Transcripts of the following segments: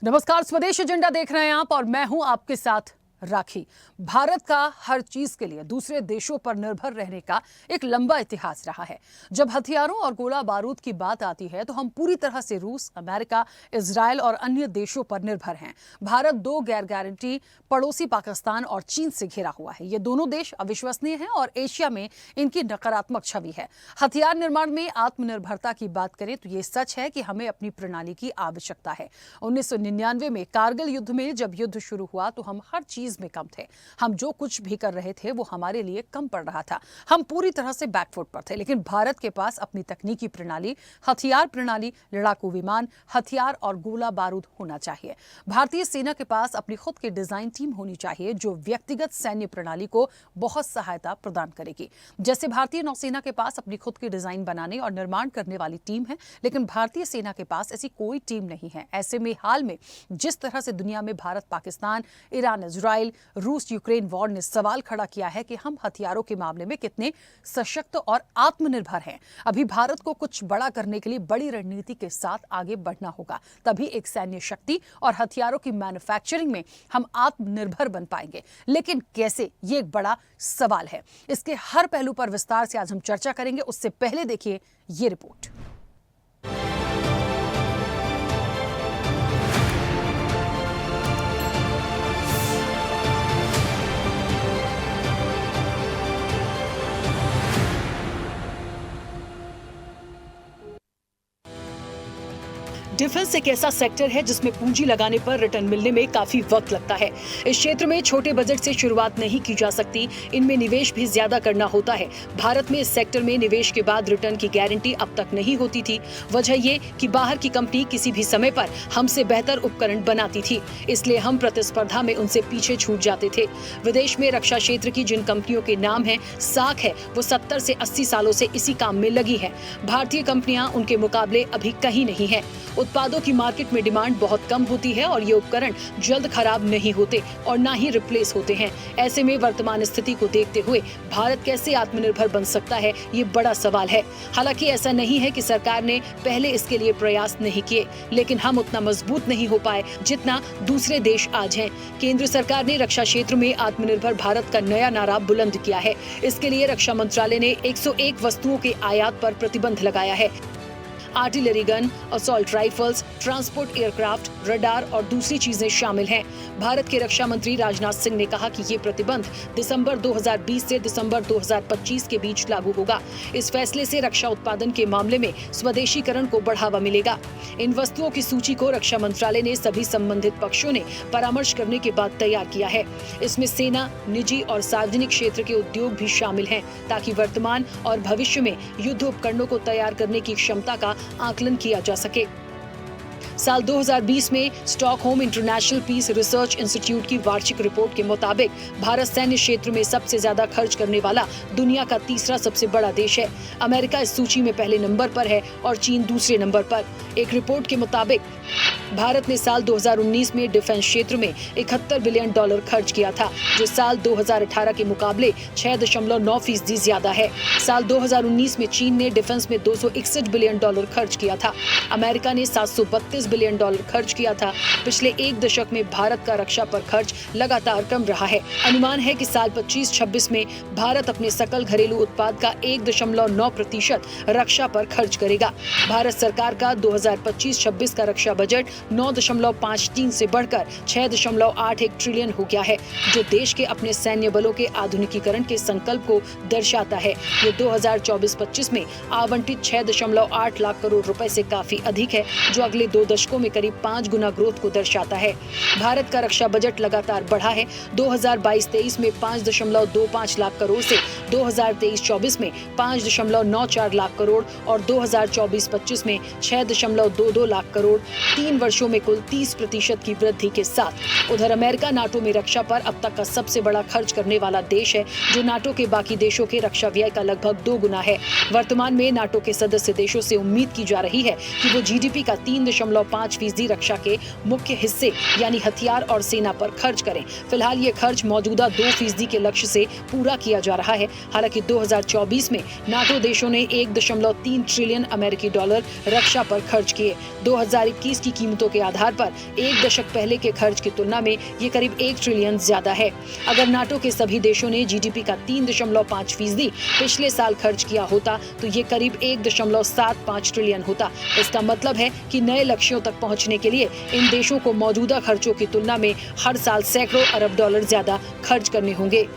नमस्कार, स्वदेश एजेंडा देख रहे हैं आप और मैं हूं आपके साथ राखी। भारत का हर चीज के लिए दूसरे देशों पर निर्भर रहने का एक लंबा इतिहास रहा है। जब हथियारों और गोला बारूद की बात आती है तो हम पूरी तरह से रूस, अमेरिका, इजराइल और अन्य देशों पर निर्भर हैं। भारत दो गैर गारंटी पड़ोसी पाकिस्तान और चीन से घिरा हुआ है। ये दोनों देश अविश्वसनीय हैं और एशिया में इनकी नकारात्मक छवि है। हथियार निर्माण में आत्मनिर्भरता की बात करें तो ये सच है कि हमें अपनी प्रणाली की आवश्यकता है। 1999 में कारगिल युद्ध में जब युद्ध शुरू हुआ तो हम हर चीज में कम थे। हम जो कुछ भी कर रहे थे वो हमारे लिए कम पड़ रहा था। हम पूरी तरह से बैकफुट पर थे। लेकिन भारत के पास अपनी तकनीकी प्रणाली, हथियार प्रणाली, लड़ाकू विमान, हथियार और गोला बारूद होना चाहिए। भारतीय सेना के पास अपनी खुद की डिजाइन टीम होनी चाहिए जो व्यक्तिगत सैन्य प्रणाली को बहुत सहायता प्रदान करेगी। जैसे भारतीय नौसेना के पास अपनी खुद की डिजाइन बनाने और निर्माण करने वाली टीम है, लेकिन भारतीय सेना के पास ऐसी कोई टीम नहीं है। ऐसे में हाल में जिस तरह से दुनिया में भारत, पाकिस्तान, ईरान, इजराइल, रूस यूक्रेन वॉर ने सवाल खड़ा किया है कि हम हथियारों के मामले में कितने सशक्त और आत्मनिर्भर हैं। अभी भारत को कुछ बड़ा करने के लिए बड़ी रणनीति के साथ आगे बढ़ना होगा। तभी एक सैन्य शक्ति और हथियारों की मैन्युफैक्चरिंग में हम आत्मनिर्भर बन पाएंगे। लेकिन कैसे, ये एक बड़ा सवाल है। इसके हर पहलू पर विस्तार से आज हम चर्चा करेंगे। उससे पहले देखिए ये रिपोर्ट। डिफेंस एक ऐसा सेक्टर है जिसमें पूंजी लगाने पर रिटर्न मिलने में काफी वक्त लगता है। इस क्षेत्र में छोटे बजट से शुरुआत नहीं की जा सकती, इनमें निवेश भी ज्यादा करना होता है। भारत में इस सेक्टर में निवेश के बाद रिटर्न की गारंटी अब तक नहीं होती थी। वजह ये कि बाहर की कंपनी किसी भी समय पर हमसे बेहतर उपकरण बनाती थी, इसलिए हम प्रतिस्पर्धा में उनसे पीछे छूट जाते थे। विदेश में रक्षा क्षेत्र की जिन कंपनियों के नाम है, साख है, वो 70 से 80 सालों से इसी काम में लगी है। भारतीय कंपनियां उनके मुकाबले अभी कहीं नहीं है। उत्पादों की मार्केट में डिमांड बहुत कम होती है और ये उपकरण जल्द खराब नहीं होते और ना ही रिप्लेस होते हैं। ऐसे में वर्तमान स्थिति को देखते हुए भारत कैसे आत्मनिर्भर बन सकता है, ये बड़ा सवाल है। हालांकि ऐसा नहीं है कि सरकार ने पहले इसके लिए प्रयास नहीं किए, लेकिन हम उतना मजबूत नहीं हो पाए जितना दूसरे देश आज हैं। केंद्र सरकार ने रक्षा क्षेत्र में आत्मनिर्भर भारत का नया नारा बुलंद किया है। इसके लिए रक्षा मंत्रालय ने 101 वस्तुओं के आयात पर प्रतिबंध लगाया है। Artillery gun, assault rifles, transport aircraft, radar और दूसरी चीजें शामिल हैं। भारत के रक्षा मंत्री राजनाथ सिंह ने कहा कि ये प्रतिबंध दिसंबर 2020 से दिसंबर 2025 के बीच लागू होगा। इस फैसले से रक्षा उत्पादन के मामले में स्वदेशीकरण को बढ़ावा मिलेगा। इन वस्तुओं की सूची को रक्षा मंत्रालय ने सभी संबंधित पक्षों ने परामर्श करने के बाद तैयार किया है। इसमें सेना, निजी और सार्वजनिक क्षेत्र के उद्योग भी शामिल हैं, ताकि वर्तमान और भविष्य में युद्ध उपकरणों को तैयार करने की क्षमता का आकलन किया जा सके। साल 2020 में Stockholm International Peace Research Institute की वार्षिक रिपोर्ट के मुताबिक भारत सैन्य क्षेत्र में सबसे ज्यादा खर्च करने वाला दुनिया का तीसरा सबसे बड़ा देश है। अमेरिका इस सूची में पहले नंबर पर है और चीन दूसरे नंबर पर। एक रिपोर्ट के मुताबिक भारत ने साल 2019 में डिफेंस क्षेत्र में $71 बिलियन खर्च किया था, जो साल 2018 के मुकाबले 6.9% ज्यादा है। साल 2019 में चीन ने डिफेंस में $261 बिलियन खर्च किया था। अमेरिका ने $732 बिलियन खर्च किया था। पिछले एक दशक में भारत का रक्षा पर खर्च लगातार कम रहा है। अनुमान है कि साल 25-26 में भारत अपने सकल घरेलू उत्पाद का 1.9% रक्षा पर खर्च करेगा। भारत सरकार का 2025-26 का रक्षा बजट 9.53 से बढ़कर 6.81 ट्रिलियन हो गया है, जो देश के अपने सैन्य बलों के आधुनिकीकरण के संकल्प को दर्शाता है। ये 2024-25 में आवंटित 6.8 लाख करोड़ रुपए से काफी अधिक है, जो अगले 2 दशकों में करीब 5 गुना ग्रोथ को दर्शाता है। भारत का रक्षा बजट लगातार बढ़ा है। 2022-23 में 5.25 लाख करोड़ से 2023-24 में 5.94 लाख करोड़ और 2024-25 में 6.22 लाख करोड़, 3 वर्षों में कुल 30% की वृद्धि के साथ। उधर अमेरिका नाटो में रक्षा पर अब तक का सबसे बड़ा खर्च करने वाला देश है, जो नाटो के बाकी देशों के रक्षा व्यय का लगभग 2 गुना है। वर्तमान में नाटो के सदस्य देशों से उम्मीद की जा रही है कि वो जीडीपी का 3.5 3.5% रक्षा के मुख्य हिस्से यानी हथियार और सेना पर खर्च करें। फिलहाल ये खर्च मौजूदा 2% के लक्ष्य से पूरा किया जा रहा है। हालांकि 2024 में नाटो देशों ने 1.3 ट्रिलियन अमेरिकी डॉलर रक्षा पर खर्च किए। 2021 की कीमतों के आधार पर एक दशक पहले के खर्च की तुलना में ये करीब 1 ट्रिलियन ज्यादा है। अगर नाटो के सभी देशों ने जीडीपी का 3.5% पिछले साल खर्च किया होता तो ये करीब 1.75 ट्रिलियन होता। इसका मतलब है कि नए लक्ष्यों तक पहुंचने के लिए इन देशों को मौजूदा खर्चों की तुलना में हर साल सैकड़ों अरब डॉलर ज्यादा खर्च करने होंगे।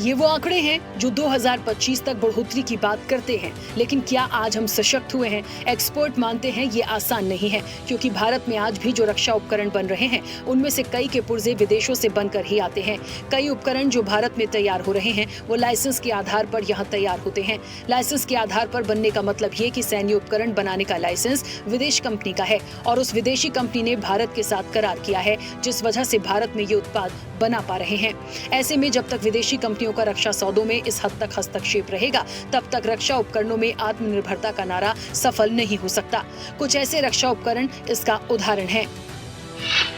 ये वो आंकड़े हैं जो 2025 तक बढ़ोतरी की बात करते हैं, लेकिन क्या आज हम सशक्त हुए हैं? एक्सपर्ट मानते हैं ये आसान नहीं है, क्योंकि भारत में आज भी जो रक्षा उपकरण बन रहे हैं उनमें से कई के पुर्जे विदेशों से बनकर ही आते हैं। कई उपकरण जो भारत में तैयार हो रहे हैं वो लाइसेंस के आधार पर यहाँ तैयार होते हैं। लाइसेंस के आधार पर बनने का मतलब ये कि सैन्य उपकरण बनाने का लाइसेंस विदेश कंपनी का है और उस विदेशी कंपनी ने भारत के साथ करार किया है, जिस वजह से भारत में ये उत्पाद बना पा रहे हैं। ऐसे में जब तक विदेशी कंपनियों का रक्षा सौदों में इस हद तक हस्तक्षेप रहेगा, तब तक रक्षा उपकरणों में आत्मनिर्भरता का नारा सफल नहीं हो सकता। कुछ ऐसे रक्षा उपकरण इसका उदाहरण हैं।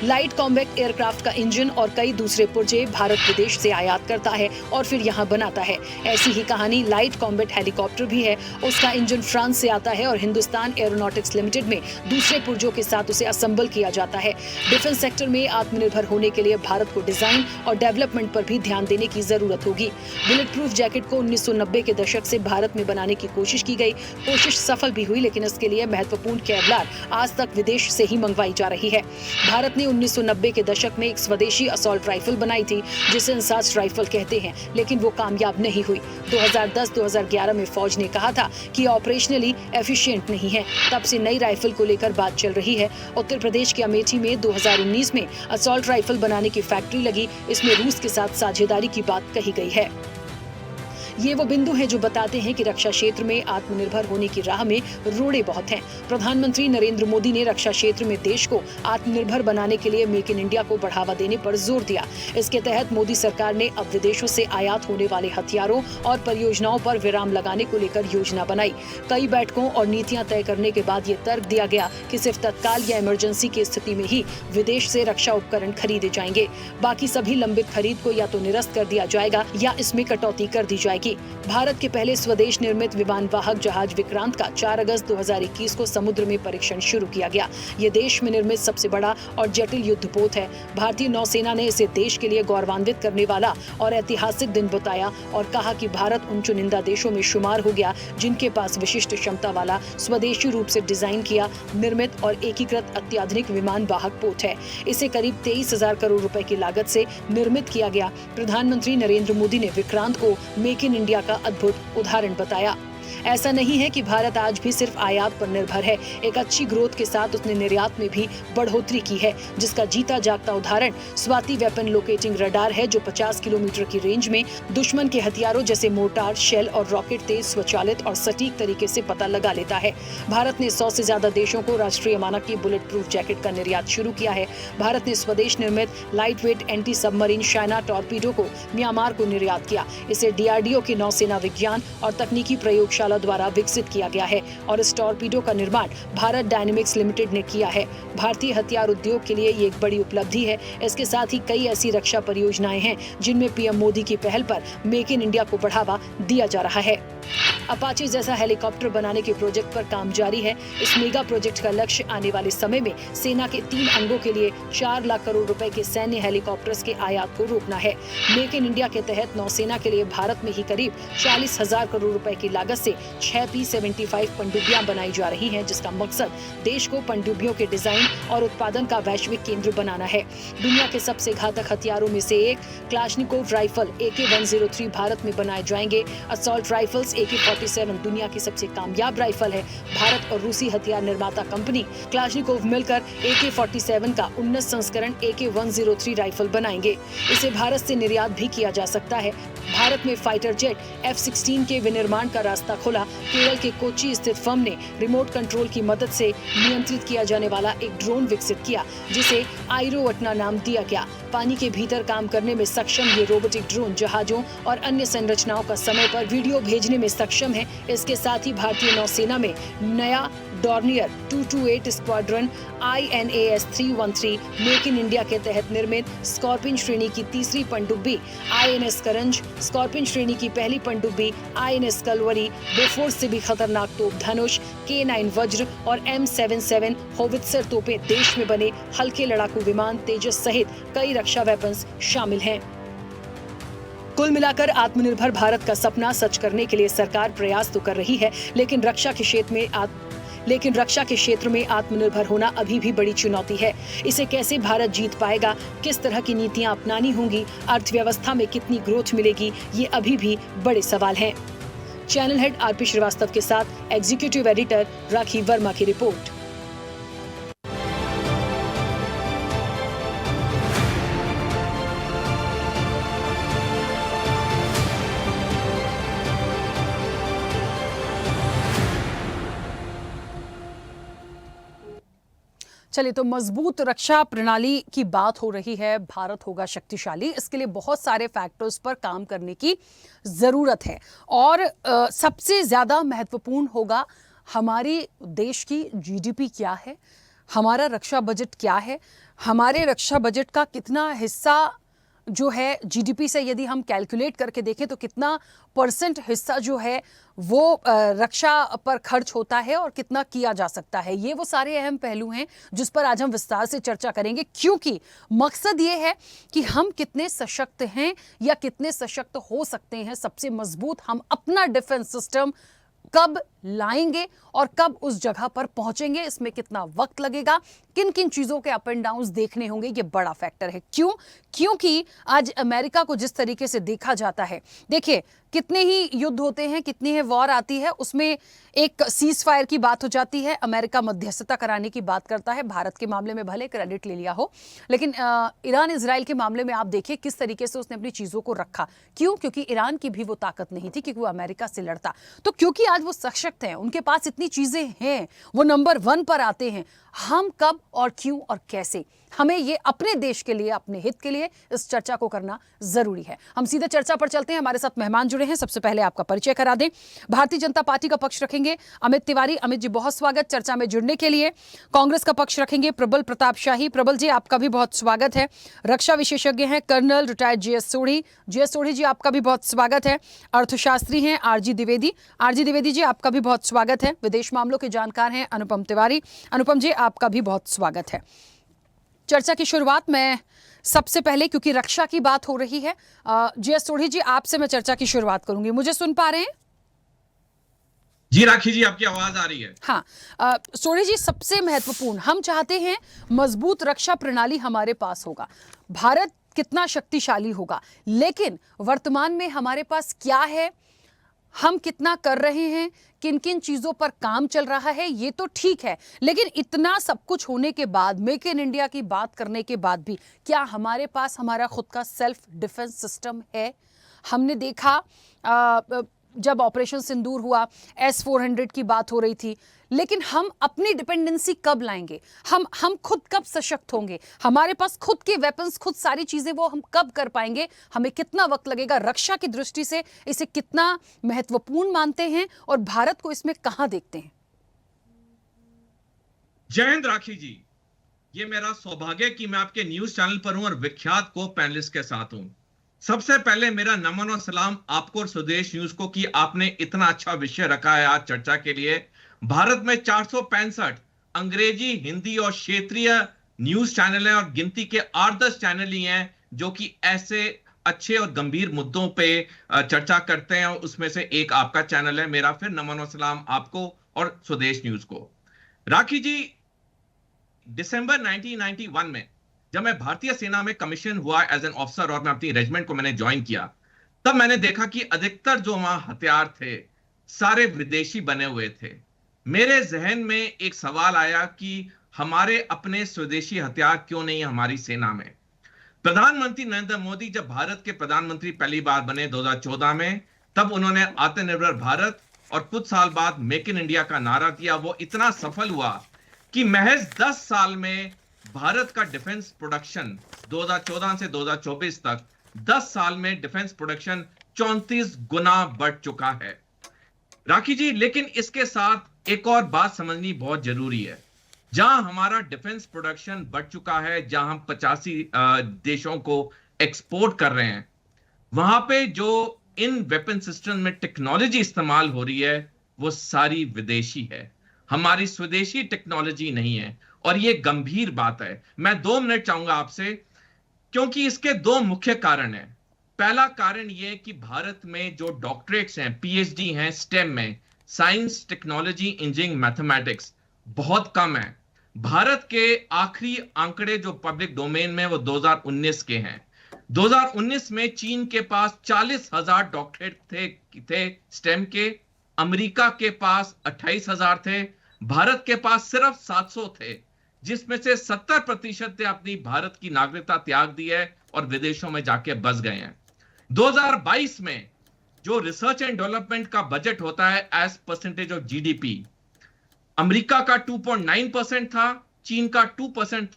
लाइट कॉम्बैट एयरक्राफ्ट का इंजन और कई दूसरे पुर्जे भारत विदेश से आयात करता है और फिर यहाँ बनाता है। ऐसी ही कहानी लाइट कॉम्बैट हेलीकॉप्टर भी है। उसका इंजन फ्रांस से आता है और हिंदुस्तान एरोनॉटिक्स लिमिटेड में दूसरे पुर्जों के साथ उसे असेंबल किया जाता है। डिफेंस सेक्टर में आत्मनिर्भर होने के लिए भारत को डिजाइन और डेवलपमेंट पर भी ध्यान देने की जरूरत होगी। बुलेट प्रूफ जैकेट को 1990 के दशक से भारत में बनाने की कोशिश की गई। कोशिश सफल भी हुई, लेकिन इसके लिए महत्वपूर्ण केवलार आज तक विदेश से ही मंगवाई जा रही है। भारत ने 1990 के दशक में एक स्वदेशी असॉल्ट राइफल बनाई थी, जिसे इंसास राइफल कहते हैं, लेकिन वो कामयाब नहीं हुई। 2010-2011 में फौज ने कहा था कि ऑपरेशनली एफिशिएंट नहीं है। तब से नई राइफल को लेकर बात चल रही है। उत्तर प्रदेश के अमेठी में 2019 में असॉल्ट राइफल बनाने की फैक्ट्री लगी। इसमें रूस के साथ साझेदारी की बात कही गई है। ये वो बिंदु हैं जो बताते हैं कि रक्षा क्षेत्र में आत्मनिर्भर होने की राह में रोड़े बहुत हैं। प्रधानमंत्री नरेंद्र मोदी ने रक्षा क्षेत्र में देश को आत्मनिर्भर बनाने के लिए मेक इन इंडिया को बढ़ावा देने पर जोर दिया। इसके तहत मोदी सरकार ने अब विदेशों से आयात होने वाले हथियारों और परियोजनाओं पर विराम लगाने को लेकर योजना बनाई। कई बैठकों और नीतियां तय करने के बाद ये तर्क दिया गया कि सिर्फ तत्काल या इमरजेंसी की स्थिति में ही विदेश से रक्षा उपकरण खरीदे जाएंगे। बाकी सभी लंबित खरीद को या तो निरस्त कर दिया जाएगा या इसमें कटौती कर दी जाएगी। भारत के पहले स्वदेश निर्मित विमान वाहक जहाज विक्रांत का 4 अगस्त 2021 को समुद्र में परीक्षण शुरू किया गया। ये देश में निर्मित सबसे बड़ा और जटिल युद्धपोत है। भारतीय नौसेना ने इसे देश के लिए गौरवान्वित करने वाला और ऐतिहासिक दिन बताया और कहा कि भारत उन चुनिंदा देशों में शुमार हो गया जिनके पास विशिष्ट क्षमता वाला स्वदेशी रूप से डिजाइन किया, निर्मित और एकीकृत अत्याधुनिक विमान वाहक पोत है। इसे करीब 23,000 करोड़ रुपए की लागत से निर्मित किया गया। प्रधानमंत्री नरेंद्र मोदी ने विक्रांत को मेक इन इंडिया का अद्भुत उदाहरण बताया। ऐसा नहीं है कि भारत आज भी सिर्फ आयात पर निर्भर है। एक अच्छी ग्रोथ के साथ उसने निर्यात में भी बढ़ोतरी की है, जिसका जीता जागता उदाहरण स्वाति वेपन लोकेटिंग रडार है, जो 50 किलोमीटर की रेंज में दुश्मन के हथियारों जैसे मोर्टार, शेल और रॉकेट तेज, स्वचालित और सटीक तरीके से पता लगा लेता है। भारत ने 100 से ज्यादा देशों को राष्ट्रीय मानक की बुलेट प्रूफ जैकेट का निर्यात शुरू किया है। भारत ने स्वदेश निर्मित light weight anti submarine Shaina torpedo को म्यांमार को निर्यात किया। इसे DRDO की नौसेना विज्ञान और तकनीकी प्रयोगशाला द्वारा विकसित किया गया है और इस टॉर्पीडो का निर्माण भारत डायनेमिक्स लिमिटेड ने किया है। भारतीय हथियार उद्योग के लिए ये एक बड़ी उपलब्धि है। इसके साथ ही कई ऐसी रक्षा परियोजनाएं हैं जिनमें PM मोदी की पहल पर मेक इन इंडिया को बढ़ावा दिया जा रहा है। अपाचे जैसा हेलीकॉप्टर बनाने के प्रोजेक्ट पर काम जारी है। इस मेगा प्रोजेक्ट का लक्ष्य आने वाले समय में सेना के 3 अंगों के लिए 4 लाख करोड़ रुपए के सैन्य हेलीकॉप्टर्स के आयात को रोकना है। मेक इन इंडिया के तहत नौसेना के लिए भारत में ही करीब 40,000 करोड़ रुपए की लागत से 6 P-75 पनडुब्बियां बनाई जा रही हैं, जिसका मकसद देश को पनडुब्बियों के डिजाइन और उत्पादन का वैश्विक केंद्र बनाना है। दुनिया के सबसे घातक हथियारों में से एक क्लाशनिकोव राइफल AK-103 भारत में बनाए जाएंगे। असॉल्ट राइफल्स AK-47 दुनिया की सबसे कामयाब राइफल है। भारत और रूसी हथियार निर्माता कंपनी क्लाशनिकोव मिलकर AK-47 का उन्नत संस्करण AK-103 राइफल बनाएंगे। इसे भारत से निर्यात भी किया जा सकता है। भारत में फाइटर जेट F-16 के विनिर्माण का रास्ता खुल खुला, केरल के कोच्चि स्थित फर्म ने रिमोट कंट्रोल की मदद से नियंत्रित किया जाने वाला एक ड्रोन विकसित किया, जिसे आइरोवटना नाम दिया गया। पानी के भीतर काम करने में सक्षम ये रोबोटिक ड्रोन जहाजों और अन्य संरचनाओं का समय पर वीडियो भेजने में सक्षम है। इसके साथ ही भारतीय नौसेना में नया Dornier 228 squadron INAS 313 make in India के तहत निर्मित स्कॉर्पियन श्रेणी की तीसरी पनडुब्बी INS करंज, स्कॉर्पियन श्रेणी की पहली पनडुब्बी INS कलवरी, बोफोर्स से भी खतरनाक तोप धनुष, K9 वज्र और M77 होवित्सर तोपें, देश में बने हल्के लड़ाकू विमान तेजस सहित कई रक्षा वेपन्स शामिल हैं। कुल मिलाकर आत्मनिर्भर भारत का सपना सच करने के लिए सरकार प्रयास तो कर रही है, लेकिन रक्षा के क्षेत्र में आत्मनिर्भर होना अभी भी बड़ी चुनौती है। इसे कैसे भारत जीत पाएगा, किस तरह की नीतियां अपनानी होंगी, अर्थव्यवस्था में कितनी ग्रोथ मिलेगी, ये अभी भी बड़े सवाल हैं। चैनल हेड RP श्रीवास्तव के साथ एग्जीक्यूटिव एडिटर राखी वर्मा की रिपोर्ट। चलिए, तो मजबूत रक्षा प्रणाली की बात हो रही है, भारत होगा शक्तिशाली, इसके लिए बहुत सारे फैक्टर्स पर काम करने की जरूरत है और सबसे ज्यादा महत्वपूर्ण होगा हमारी देश की GDP क्या है, हमारा रक्षा बजट क्या है, हमारे रक्षा बजट का कितना हिस्सा जो है GDP से यदि हम कैलकुलेट करके देखें तो कितना % हिस्सा जो है वो रक्षा पर खर्च होता है और कितना किया जा सकता है। ये वो सारे अहम पहलू हैं जिस पर आज हम विस्तार से चर्चा करेंगे, क्योंकि मकसद ये है कि हम कितने सशक्त हैं या कितने सशक्त हो सकते हैं, सबसे मजबूत हम अपना डिफेंस सिस्टम कब लाएंगे और कब उस जगह पर पहुंचेंगे, इसमें कितना वक्त लगेगा, किन किन चीजों के अप एंड डाउन्स देखने होंगे, ये बड़ा फैक्टर है। क्योंकि आज अमेरिका को जिस तरीके से देखा जाता है, देखिए कितने ही युद्ध होते हैं, कितनी ही वॉर आती है, उसमें एक सीज फायर की बात हो जाती है, अमेरिका मध्यस्थता कराने की बात करता है। भारत के मामले में भले क्रेडिट ले लिया हो, लेकिन ईरान इजराइल के मामले में आप देखिए किस तरीके से उसने अपनी चीजों को रखा। क्योंकि ईरान की भी वो ताकत नहीं थी क्योंकि वो अमेरिका से लड़ता, तो क्योंकि आज वो सशक्त हैं, उनके पास इतनी चीजें हैं, वो नंबर 1 पर आते हैं। हम कब और क्यों और कैसे, हमें ये अपने देश के लिए, अपने हित के लिए इस चर्चा को करना जरूरी है। हम सीधे चर्चा पर चलते हैं, हमारे साथ मेहमान जुड़े हैं। सबसे पहले आपका परिचय करा दें। भारतीय जनता पार्टी का पक्ष रखेंगे अमित तिवारी। अमित जी, बहुत स्वागत चर्चा में जुड़ने के लिए। कांग्रेस का पक्ष रखेंगे प्रबल प्रताप शाही। प्रबल जी, आपका भी बहुत स्वागत है। रक्षा विशेषज्ञ हैं colonel retired JS Sodhi. JS Sodhi ji, आपका भी बहुत स्वागत है। अर्थशास्त्री हैं RG द्विवेदी। RG द्विवेदी जी, आपका भी बहुत स्वागत है। विदेश मामलों के जानकार हैं अनुपम तिवारी। अनुपम जी, आपका भी बहुत स्वागत है। चर्चा की शुरुआत मैं सबसे पहले, क्योंकि रक्षा की बात हो रही है, JS सोढ़ी जी, आपसे मैं चर्चा की शुरुआत करूंगी। मुझे सुन पा रहे हैं? जी राखी जी, आपकी आवाज आ रही है। हाँ, सोढ़ी जी, सबसे महत्वपूर्ण, हम चाहते हैं मजबूत रक्षा प्रणाली हमारे पास होगा, भारत कितना शक्तिशाली होगा, लेकिन वर्तमान में हमारे पास क्या है, हम कितना कर रहे हैं, किन किन चीजों पर काम चल रहा है, ये तो ठीक है, लेकिन इतना सब कुछ होने के बाद, मेक इन इंडिया की बात करने के बाद भी, क्या हमारे पास हमारा खुद का सेल्फ डिफेंस सिस्टम है? हमने देखा जब ऑपरेशन सिंदूर हुआ, S-400 की बात हो रही थी, लेकिन हम अपनी डिपेंडेंसी कब लाएंगे, हम खुद कब सशक्त होंगे, हमारे पास खुद के वेपन्स, खुद सारी चीजें वो हम कब कर पाएंगे, हमें कितना वक्त लगेगा? रक्षा की दृष्टि से इसे कितना महत्वपूर्ण मानते हैं और भारत को इसमें कहां देखते हैं? जय हिंद राखी जी, ये मेरा सौभाग्य कि मैं आपके न्यूज चैनल पर हूं और विख्यात को पैनलिस्ट के साथ हूं। सबसे पहले मेरा नमन और सलाम आपको और स्वदेश न्यूज को कि आपने इतना अच्छा विषय रखा है आज चर्चा के लिए। भारत में 465 अंग्रेजी, हिंदी और क्षेत्रीय न्यूज चैनल हैं और गिनती के 8-10 चैनल ही हैं जो कि ऐसे अच्छे और गंभीर मुद्दों पे चर्चा करते हैं, और उसमें से एक आपका चैनल है। मेरा फिर नमन और सलाम आपको और स्वदेश न्यूज को। राखी जी, दिसंबर 1991 में जब मैं भारतीय सेना में कमीशन हुआ एज एन ऑफिसर और मैं अपनी रेजिमेंट को मैंने ज्वाइन किया, तब मैंने देखा कि अधिकतर जो वहां हथियार थे सारे विदेशी बने हुए थे। मेरे जहन में एक सवाल आया कि हमारे अपने स्वदेशी हथियार क्यों नहीं हमारी सेना में। प्रधानमंत्री नरेंद्र मोदी जब भारत के प्रधानमंत्री पहली बार बने 2014 में, तब उन्होंने आत्मनिर्भर भारत और कुछ साल बाद मेक इन इंडिया का नारा दिया, वो इतना सफल हुआ कि महज 10 साल में भारत का डिफेंस प्रोडक्शन 2014 से 2024 तक 10 साल में डिफेंस प्रोडक्शन 34 गुना बढ़ चुका है। राखी जी, लेकिन इसके साथ एक और बात समझनी बहुत जरूरी है। जहां हमारा डिफेंस प्रोडक्शन बढ़ चुका है, जहां हम 85 देशों को एक्सपोर्ट कर रहे हैं, वहां पे जो इन वेपन सिस्टम में टेक्नोलॉजी इस्तेमाल हो रही है वो सारी विदेशी है, हमारी स्वदेशी टेक्नोलॉजी नहीं है। और ये गंभीर बात है। मैं 2 मिनट चाहूंगा आपसे, क्योंकि इसके दो मुख्य कारण हैं। पहला कारण यह कि भारत में जो डॉक्टरेट्स हैं, पीएचडी हैं स्टेम में, साइंस, टेक्नोलॉजी, इंजीनियरिंग, मैथमेटिक्स, बहुत कम है। भारत के आखिरी आंकड़े जो पब्लिक डोमेन में वो 2019 के हैं। 2019 में चीन के पास 40,000 डॉक्टरेट थे स्टेम के, अमेरिका के पास 28,000 थे, भारत के पास सिर्फ 700 थे, जिसमें से 70% ने अपनी भारत की नागरिकता त्याग दी है और विदेशों में जाके बस गए हैं। 2022 में जो रिसर्च एंड डेवलपमेंट का बजट होता है as percentage of GDP, America का 2.9% था, चीन का 2%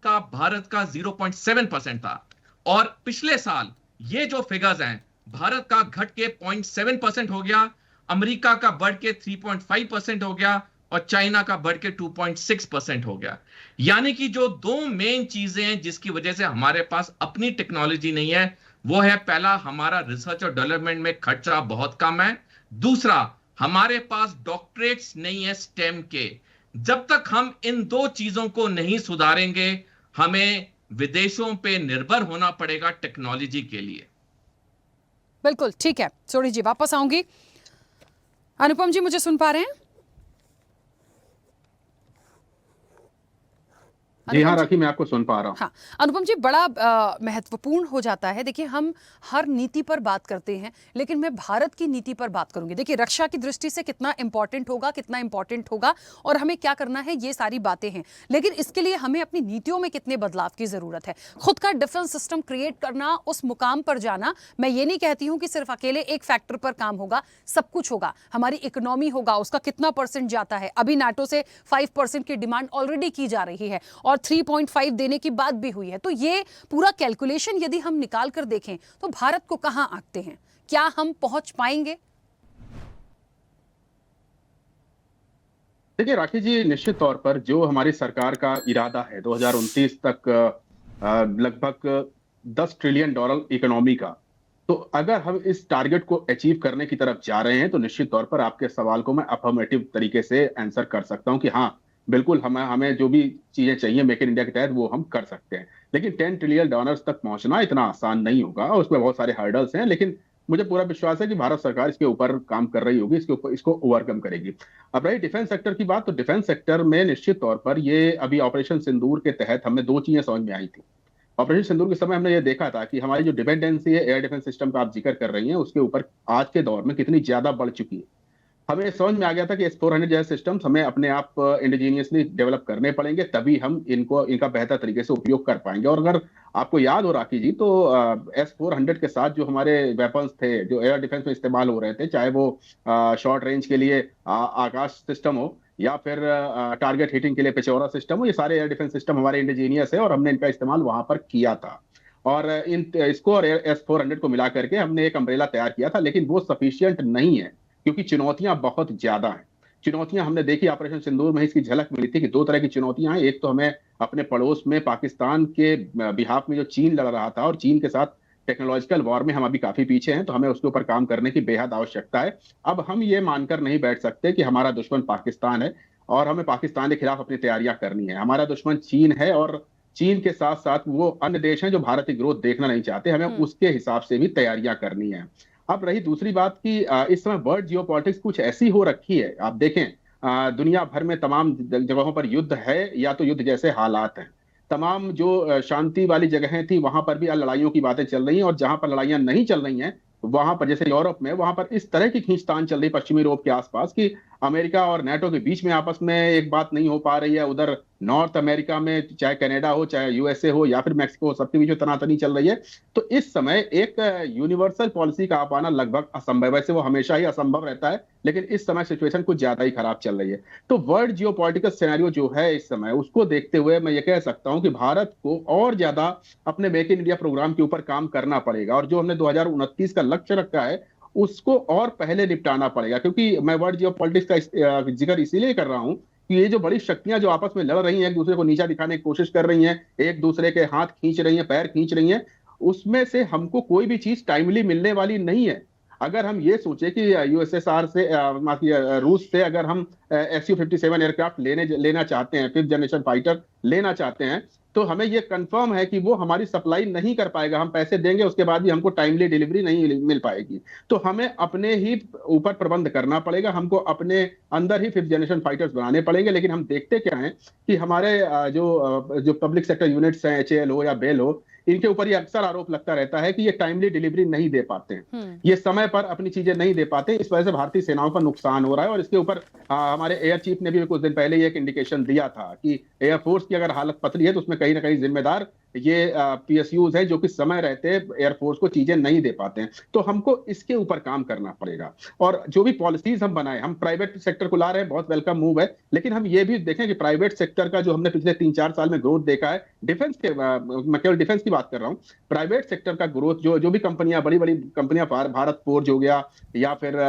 था, भारत का 0.7% था। और पिछले साल ये जो फिगर्स हैं, भारत का घट के 0.7% हो गया, अमेरिका का बढ़ के 3.5% हो गया और चाइना का बढ़ के 2.6% हो गया। यानी कि जो दो मेन चीजें हैं जिसकी वजह से हमारे पास अपनी टेक्नोलॉजी नहीं है, वो है पहला, हमारा रिसर्च और डेवलपमेंट में खर्चा बहुत कम है। दूसरा, हमारे पास डॉक्टरेट्स नहीं है स्टेम के। जब तक हम इन दो चीजों को नहीं सुधारेंगे, हमें विदेशों पे निर्भर होना पड़ेगा टेक्नोलॉजी के लिए। बिल्कुल ठीक है, सोनी जी वापस आऊंगी। अनुपम जी, मुझे सुन पा रहे हैं? जी हाँ राखी, मैं आपको सुन पा रहा हूँ। हाँ अनुपम जी, बड़ा महत्वपूर्ण हो जाता है। देखिए, हम हर नीति पर बात करते हैं, लेकिन मैं भारत की नीति पर बात करूंगी। देखिए, रक्षा की दृष्टि से कितना इंपॉर्टेंट होगा और हमें क्या करना है, ये सारी बातें हैं। लेकिन इसके लिए हमें अपनी नीतियों में कितने बदलाव की जरूरत है। खुद का डिफेंस सिस्टम क्रिएट करना, उस मुकाम पर जाना। मैं ये नहीं कहती हूं कि सिर्फ अकेले एक फैक्टर पर काम होगा, सब कुछ होगा। हमारी इकोनॉमी होगा, उसका कितना परसेंट जाता है। अभी नाटो से 5% की डिमांड ऑलरेडी की जा रही है और 3.5 देने की बात भी हुई है। तो ये पूरा कैलकुलेशन यदि हम निकाल कर देखें तो भारत को कहां आंकते हैं, क्या हम पहुंच पाएंगे? देखिए राखी जी, निश्चित तौर पर जो हमारी सरकार का इरादा है 2029 तक लगभग $10 ट्रिलियन इकोनॉमी का, तो अगर हम इस टारगेट को अचीव करने की तरफ जा रहे हैं तो निश्चित तौर पर आपके सवाल को मैं अफर्मेटिव तरीके से आंसर कर सकता हूं कि हाँ, बिल्कुल हमें जो भी चीजें चाहिए मेक इन इंडिया के तहत वो हम कर सकते हैं। लेकिन $10 ट्रिलियन तक पहुंचना इतना आसान नहीं होगा, उसमें बहुत सारे हर्डल्स हैं। लेकिन मुझे पूरा विश्वास है कि भारत सरकार इसके ऊपर काम कर रही होगी, इसको ओवरकम करेगी। अब रही डिफेंस सेक्टर की बात, तो डिफेंस सेक्टर में निश्चित तौर पर ये अभी ऑपरेशन सिंदूर के तहत हमें दो चीजें समझ में आई थी। ऑपरेशन सिंदूर के समय हमने ये देखा था कि हमारी जो डिपेंडेंसी है एयर डिफेंस सिस्टम का आप जिक्र कर रही हैं, उसके ऊपर आज के दौर में कितनी ज्यादा बढ़ चुकी है। हमें समझ में आ गया था कि S-400 जैसे सिस्टम्स हमें अपने आप इंडिजीनियसली डेवलप करने पड़ेंगे, तभी हम इनका बेहतर तरीके से उपयोग कर पाएंगे। और अगर आपको याद हो राखी जी, तो S-400 के साथ जो हमारे वेपन्स थे जो एयर डिफेंस में इस्तेमाल हो रहे थे, चाहे वो शॉर्ट रेंज के लिए आकाश सिस्टम हो या फिर टारगेट हिटिंग के लिए पेचौरा सिस्टम हो, ये सारे एयर डिफेंस सिस्टम हमारे इंडिजीनियस है और हमने इनका इस्तेमाल वहां पर किया था। और इसको और S-400 को मिला करके हमने एक अम्ब्रेला तैयार किया था, लेकिन वो सफिशियंट नहीं है क्योंकि चुनौतियां बहुत ज्यादा हैं। चुनौतियां हमने देखी ऑपरेशन सिंदूर में, इसकी झलक मिली थी कि दो तरह की चुनौतियां हैं। एक तो हमें अपने पड़ोस में पाकिस्तान के बिहाफ में जो चीन लड़ रहा था और चीन के साथ टेक्नोलॉजिकल वॉर में हम अभी काफी पीछे हैं, तो हमें उसके ऊपर काम करने की बेहद आवश्यकता है। अब हम ये मानकर नहीं बैठ सकते कि हमारा दुश्मन पाकिस्तान है और हमें पाकिस्तान के खिलाफ अपनी तैयारियां करनी है। हमारा दुश्मन चीन है और चीन के साथ साथ वो अन्य देश हैं जो भारत की ग्रोथ देखना नहीं चाहते, हमें उसके हिसाब से भी तैयारियां करनी है। अब रही दूसरी बात कि इस समय वर्ल्ड जियोपॉलिटिक्स कुछ ऐसी हो रखी है, आप देखें दुनिया भर में तमाम जगहों पर युद्ध है या तो युद्ध जैसे हालात हैं। तमाम जो शांति वाली जगहें थी वहां पर भी लड़ाइयों की बातें चल रही हैं, और जहां पर लड़ाइयां नहीं चल रही हैं वहां पर, जैसे यूरोप में, वहां पर इस तरह की खींचतान चल रही पश्चिमी यूरोप के आसपास कि अमेरिका और नाटो के बीच में आपस में एक बात नहीं हो पा रही है, उधर नॉर्थ अमेरिका में चाहे कनाडा हो, चाहे यूएसए हो या फिर मैक्सिको हो, सबके बीच में तनातनी चल रही है। तो इस समय एक यूनिवर्सल पॉलिसी का आ पाना लगभग असंभव है। वैसे वो हमेशा ही असंभव रहता है, लेकिन इस समय सिचुएशन कुछ ज्यादा ही खराब चल रही है। तो वर्ल्ड जियोपॉलिटिकल सिनेरियो जो है इस समय, उसको देखते हुए मैं ये कह सकता हूं कि भारत को और ज्यादा अपने मेक इन इंडिया प्रोग्राम के ऊपर काम करना पड़ेगा, और जो हमने 2029 का लक्ष्य रखा है उसको और पहले निपटाना पड़ेगा। क्योंकि मैं वर्ल्ड जियोपॉलिटिक्स का जिक्र इसीलिए कर रहा हूं कि ये जो बड़ी शक्तियां जो आपस में लड़ रही हैं, एक दूसरे को नीचा दिखाने की कोशिश कर रही हैं, एक दूसरे के हाथ खींच रही हैं, पैर खींच रही हैं, उसमें से हमको कोई भी चीज टाइमली मिलने वाली नहीं है। अगर हम ये सोचे कि यूएसएसआर से रूस से अगर हम SU-57 एयरक्राफ्ट लेना चाहते हैं, 5th जनरेशन फाइटर लेना चाहते हैं, तो हमें ये कंफर्म है कि वो हमारी सप्लाई नहीं कर पाएगा। हम पैसे देंगे, उसके बाद भी हमको टाइमली डिलीवरी नहीं मिल पाएगी। तो हमें अपने ही ऊपर प्रबंध करना पड़ेगा, हमको अपने अंदर ही 5th जनरेशन फाइटर्स बनाने पड़ेंगे। लेकिन हम देखते क्या है कि हमारे जो पब्लिक सेक्टर यूनिट्स हैं, HAL हो या बेल हो, इनके ऊपर ये अक्सर आरोप लगता रहता है कि ये टाइमली डिलीवरी नहीं दे पाते हैं, ये समय पर अपनी चीजें नहीं दे पाते। इस वजह से भारतीय सेनाओं का नुकसान हो रहा है। और इसके ऊपर हमारे एयर चीफ ने भी कुछ दिन पहले एक इंडिकेशन दिया था कि एयरफोर्स की अगर हालत पतली है तो उसमें कहीं ना कहीं जिम्मेदार ये PSUs है, जो कि समय रहते एयरफोर्स को चीजें नहीं दे पाते हैं। तो हमको इसके ऊपर काम करना पड़ेगा। और जो भी पॉलिसीज हम बनाए, हम प्राइवेट सेक्टर को ला रहे हैं, बहुत वेलकम मूव है, लेकिन हम ये भी देखें कि प्राइवेट सेक्टर का जो हमने पिछले 3-4 साल में ग्रोथ देखा है, डिफेंस के, मैं केवल डिफेंस की बात कर रहा हूँ, प्राइवेट सेक्टर का ग्रोथ, जो भी कंपनियां, बड़ी बड़ी कंपनियां, भारत फोर्ज हो गया, या फिर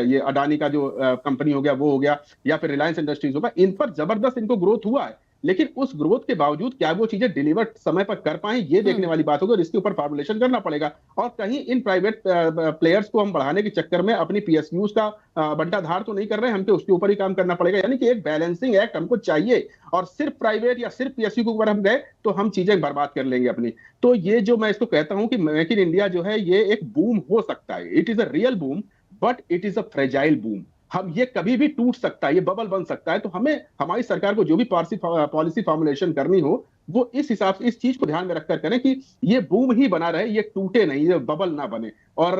ये अडानी का जो कंपनी हो गया वो हो गया, या फिर रिलायंस इंडस्ट्रीज हो गया, इन पर जबरदस्त इनको ग्रोथ हुआ है। लेकिन उस ग्रोथ के बावजूद क्या वो चीजें डिलीवर समय पर कर पाए, ये देखने वाली बात होगी, और इसके ऊपर फॉर्मुलेशन करना पड़ेगा। और कहीं इन प्राइवेट प्लेयर्स को हम बढ़ाने के चक्कर में अपनी PSUs का बंटाधार तो नहीं कर रहे हैं, हमको उसके ऊपर ही काम करना पड़ेगा। यानी कि एक बैलेंसिंग एक्ट हमको चाहिए, और सिर्फ प्राइवेट या सिर्फ PSU के ऊपर हम गए तो हम चीजें बर्बाद कर लेंगे अपनी। तो ये जो मैं इसको कहता हूं कि मेक इन इंडिया जो है ये एक बूम हो सकता है, it is a real boom, but it is a fragile boom. हम ये कभी भी टूट सकता है, ये बबल बन सकता है। तो हमें, हमारी सरकार को जो भी पॉलिसी फॉर्मुलेशन करनी हो, वो इस हिसाब से इस चीज को ध्यान में रखकर करें कि ये बूम ही बना रहे, ये टूटे नहीं, ये बबल ना बने। और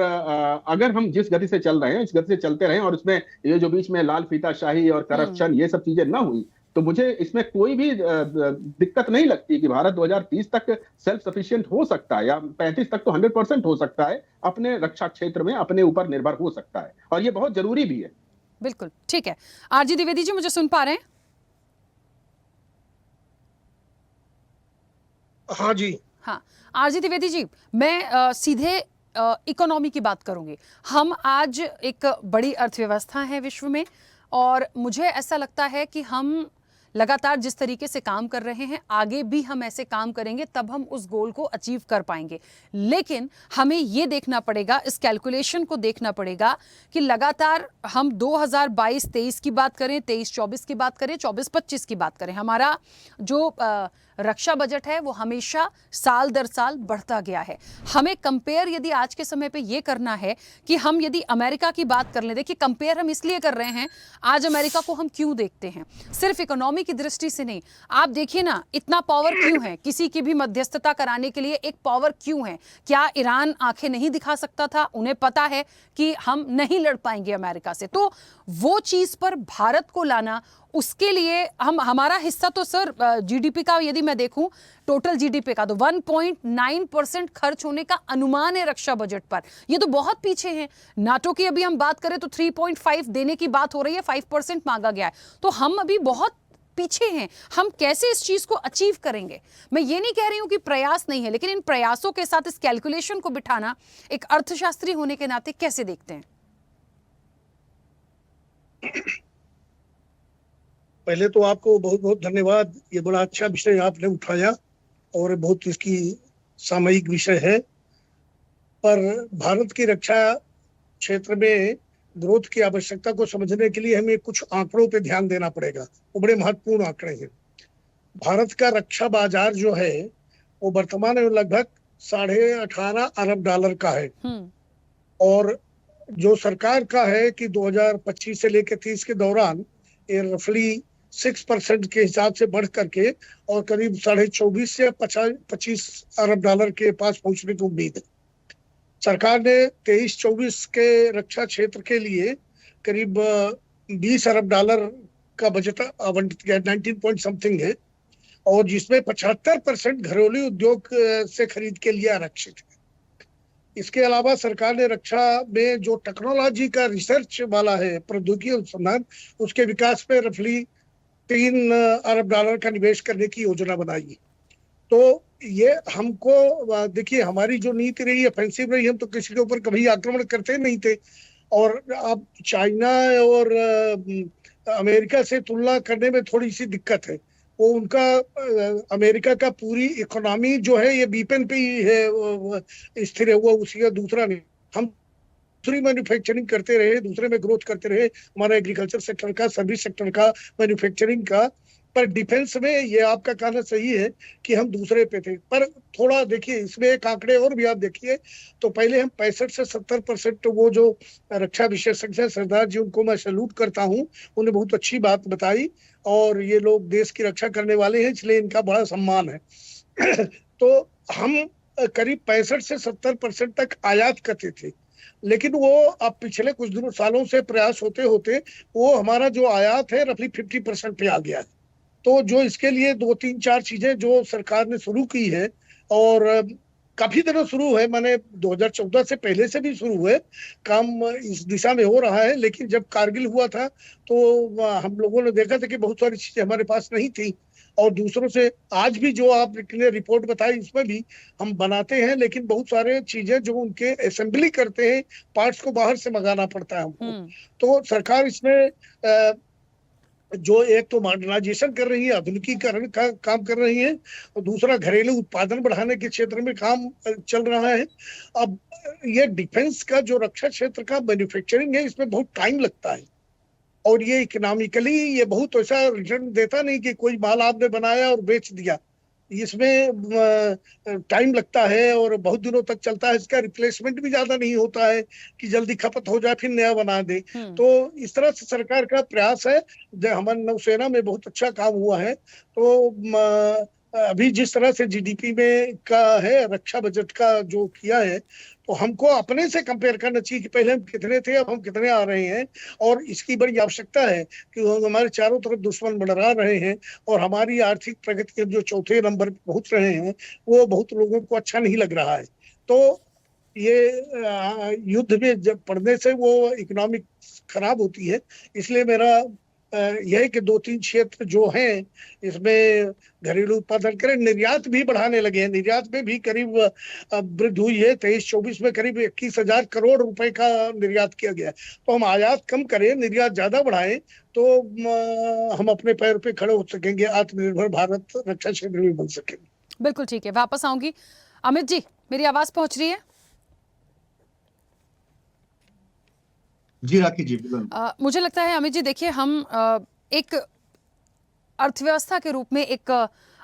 अगर हम जिस गति से चल रहे हैं, इस गति से चलते रहे, और इसमें ये जो बीच में लाल फीताशाही और करप्शन, ये सब चीजें ना हुई, तो मुझे इसमें कोई भी दिक्कत नहीं लगती कि भारत 2030 तक सेल्फ सफिशिएंट हो सकता है, या 35 तक तो 100% हो सकता है, अपने रक्षा क्षेत्र में अपने ऊपर निर्भर हो सकता है, और ये बहुत जरूरी भी है। बिल्कुल ठीक है। आरजी द्विवेदी जी, मुझे सुन पा रहे हैं? हाँ जी। हाँ, आरजी द्विवेदी जी, मैं सीधे इकोनॉमी की बात करूंगी। हम आज एक बड़ी अर्थव्यवस्था है विश्व में, और मुझे ऐसा लगता है कि हम लगातार जिस तरीके से काम कर रहे हैं, आगे भी हम ऐसे काम करेंगे, तब हम उस गोल को अचीव कर पाएंगे। लेकिन हमें ये देखना पड़ेगा, इस कैलकुलेशन को देखना पड़ेगा कि लगातार हम 2022-23 की बात करें, 23-24 की बात करें, 24-25 की बात करें, हमारा जो रक्षा बजट है वो हमेशा साल दर साल बढ़ता गया है। हमें कंपेयर यदि आज के समय पे ये करना है कि हम यदि अमेरिका की बात कर लें, देखिए कंपेयर हम इसलिए कर रहे हैं, आज अमेरिका को हम क्यों देखते हैं, सिर्फ इकोनॉमी की दृष्टि से नहीं। आप देखिए ना, इतना पावर क्यों है, किसी की भी मध्यस्थता कराने के लिए एक पावर क्यों है? क्या ईरान आंखें नहीं दिखा सकता था? उन्हें पता है कि हम नहीं लड़ पाएंगे अमेरिका से। तो वो चीज पर भारत को लाना, उसके लिए हमारा हिस्सा तो सर GDP का यदि मैं देखूं, टोटल GDP का तो 1.9% खर्च होने का अनुमान है रक्षा बजट पर। ये तो बहुत पीछे हैं। नाटो की अभी हम बात करें तो 3.5 देने की बात हो रही है, 5% मांगा गया है, तो हम अभी बहुत पीछे हैं। हम कैसे इस चीज को अचीव करेंगे? मैं ये नहीं कह रही हूं कि प्रयास नहीं है, लेकिन इन प्रयासों के साथ इस कैलकुलेशन को बिठाना एक अर्थशास्त्री होने के नाते कैसे देखते हैं? पहले तो आपको बहुत बहुत धन्यवाद। ये बड़ा अच्छा विषय आपने उठाया, और बहुत इसकी सामयिक विषय है। पर भारत की रक्षा क्षेत्र में ग्रोथ की आवश्यकता को समझने के लिए हमें कुछ आंकड़ों पे ध्यान देना पड़ेगा। वो बड़े महत्वपूर्ण आंकड़े हैं। भारत का रक्षा बाजार जो है वो वर्तमान में लगभग $18.5 अरब का है, और जो सरकार का है कि 2025 से लेकर 30 के दौरान ये रफली 6% के हिसाब से बढ़ करके और करीब 24.5 से 25 अरब डॉलर के पास पहुंचने की उम्मीद है। सरकार ने 23-24 के रक्षा क्षेत्र के लिए करीब 20 अरब डॉलर का बजट आवंटित किया, 19 पॉइंट समथिंग है, और जिसमें 75% घरेलू उद्योग से खरीद के लिए आरक्षित है। इसके अलावा सरकार ने रक्षा में जो टेक्नोलॉजी का रिसर्च वाला है, प्रौद्योगिकी अनुसंधान, उसके विकास पे रफली 3 अरब डॉलर का निवेश करने की योजना बनाई। तो ये हमको देखिए, हमारी जो नीति रही, ऑफेंसिव रही, हम तो किसी के ऊपर कभी आक्रमण करते नहीं थे। और अब चाइना और अमेरिका से तुलना करने में थोड़ी सी दिक्कत है। वो उनका अमेरिका का पूरी इकोनॉमी जो है ये बीपन पे ही है, स्थिर है वो, उसी का दूसरा नहीं। हम दूसरी मैन्युफैक्चरिंग करते रहे, दूसरे में ग्रोथ करते रहे, हमारा एग्रीकल्चर सेक्टर का, सर्विस सेक्टर का, मैन्युफैक्चरिंग का। पर डिफेंस में ये आपका कहना सही है कि हम दूसरे पे थे। पर थोड़ा देखिए, इसमें एक आंकड़े और भी आप देखिए, तो पहले हम 65 से 70% वो जो रक्षा विशेषज्ञ हैं, सरदार जी, उनको मैं सैल्यूट करता हूँ, उन्हें बहुत अच्छी बात बताई, और ये लोग देश की रक्षा करने वाले हैं, इसलिए इनका बड़ा सम्मान है। तो हम करीब 65 से 70% तक आयात करते थे, लेकिन वो अब पिछले कुछ दिनों सालों से प्रयास होते होते वो हमारा जो आयात है रफली 50% पे आ गया है। तो जो इसके लिए 2-3-4 चीजें जो सरकार ने शुरू की है, और काफी दिनों शुरू है, माने 2014 से पहले से भी शुरू हुए काम, इस दिशा में हो रहा है। लेकिन जब कारगिल हुआ था तो हम लोगों ने देखा था कि बहुत सारी चीजें हमारे पास नहीं थी, और दूसरों से आज भी जो आपने रिपोर्ट बताई उसमें भी हम बनाते हैं, लेकिन बहुत सारे चीजें जो उनके असेंबली करते हैं, पार्ट्स को बाहर से मंगाना पड़ता है हमको। तो सरकार इसमें जो एक तो मॉडर्नाइजेशन कर रही है, आधुनिकीकरण का काम कर रही है, और दूसरा घरेलू उत्पादन बढ़ाने के क्षेत्र में काम चल रहा है। अब ये डिफेंस का जो रक्षा क्षेत्र का मैन्युफैक्चरिंग है, इसमें बहुत टाइम लगता है, और ये इकोनॉमिकली ये बहुत ऐसा रिटर्न देता नहीं कि कोई माल आपने बनाया और बेच दिया। इसमें टाइम लगता है और बहुत दिनों तक चलता है। इसका रिप्लेसमेंट भी ज्यादा नहीं होता है कि जल्दी खपत हो जाए फिर नया बना दे। तो इस तरह से सरकार का प्रयास है। हमारी नौसेना में बहुत अच्छा काम हुआ है। तो अभी जिस तरह से जीडीपी में का है, रक्षा बजट का जो किया है, तो हमको अपने से कंपेयर करना चाहिए कि पहले हम कितने थे, अब हम कितने आ रहे हैं। और इसकी बड़ी आवश्यकता है कि हमारे चारों तरफ दुश्मन मंडरा रहे हैं, और हमारी आर्थिक प्रगति के जो चौथे नंबर पर पहुंच रहे हैं, वो बहुत लोगों को अच्छा नहीं लग रहा है। तो ये युद्ध में जब पड़ने से वो इकोनॉमिक खराब होती है। इसलिए मेरा यह है कि 2-3 क्षेत्र जो हैं इसमें घरेलू उत्पादन करें, निर्यात भी बढ़ाने लगे हैं। निर्यात में भी करीब वृद्धि हुई है। 23-24 में करीब 21,000 करोड़ रुपए का निर्यात किया गया। तो हम आयात कम करें, निर्यात ज्यादा बढ़ाएं, तो हम अपने पैर पे खड़े हो सकेंगे, आत्मनिर्भर भारत रक्षा क्षेत्र में बन सकेंगे। बिल्कुल ठीक है, वापस आऊंगी। अमित जी, मेरी आवाज पहुंच रही है? जी राखी जी, मुझे लगता है अमित जी, देखिए, हम एक अर्थव्यवस्था के रूप में एक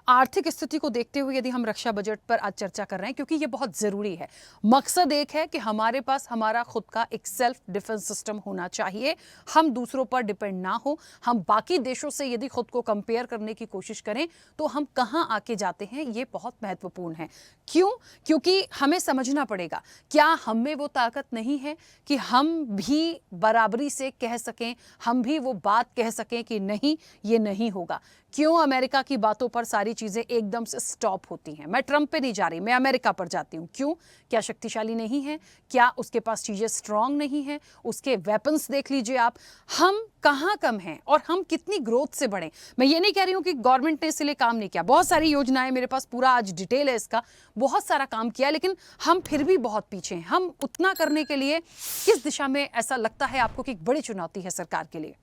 आर्थिक स्थिति को देखते हुए यदि हम रक्षा बजट पर आज चर्चा कर रहे हैं, क्योंकि ये बहुत जरूरी है। मकसद एक है कि हमारे पास हमारा खुद का एक सेल्फ डिफेंस सिस्टम होना चाहिए, हम दूसरों पर डिपेंड ना हो। हम बाकी देशों से यदि खुद को कंपेयर करने की कोशिश करें तो हम कहां आके जाते हैं, ये बहुत महत्वपूर्ण है। क्यों? क्योंकि हमें समझना पड़ेगा, क्या हम में वो ताकत नहीं है कि हम भी बराबरी से कह सकें, हम भी वो बात कह सकें कि नहीं, ये नहीं होगा। क्यों अमेरिका की बातों पर सारी चीजें एकदम से स्टॉप होती हैं? मैं ट्रंप पे नहीं जा रही, मैं अमेरिका पर जाती हूं। क्यों? क्या शक्तिशाली नहीं है? क्या उसके पास चीजें स्ट्रांग नहीं है? उसके वेपन्स देख लीजिए आप। हम कहां कम हैं और हम कितनी ग्रोथ से बढ़े। मैं ये नहीं कह रही हूं कि गवर्नमेंट ने इसलिए काम नहीं किया, बहुत सारी योजनाएं, मेरे पास पूरा आज डिटेल है इसका, बहुत सारा काम किया, लेकिन हम फिर भी बहुत पीछे हैं। हम उतना करने के लिए किस दिशा में ऐसा लगता है आपको कि एक बड़ी चुनौती है सरकार के लिए?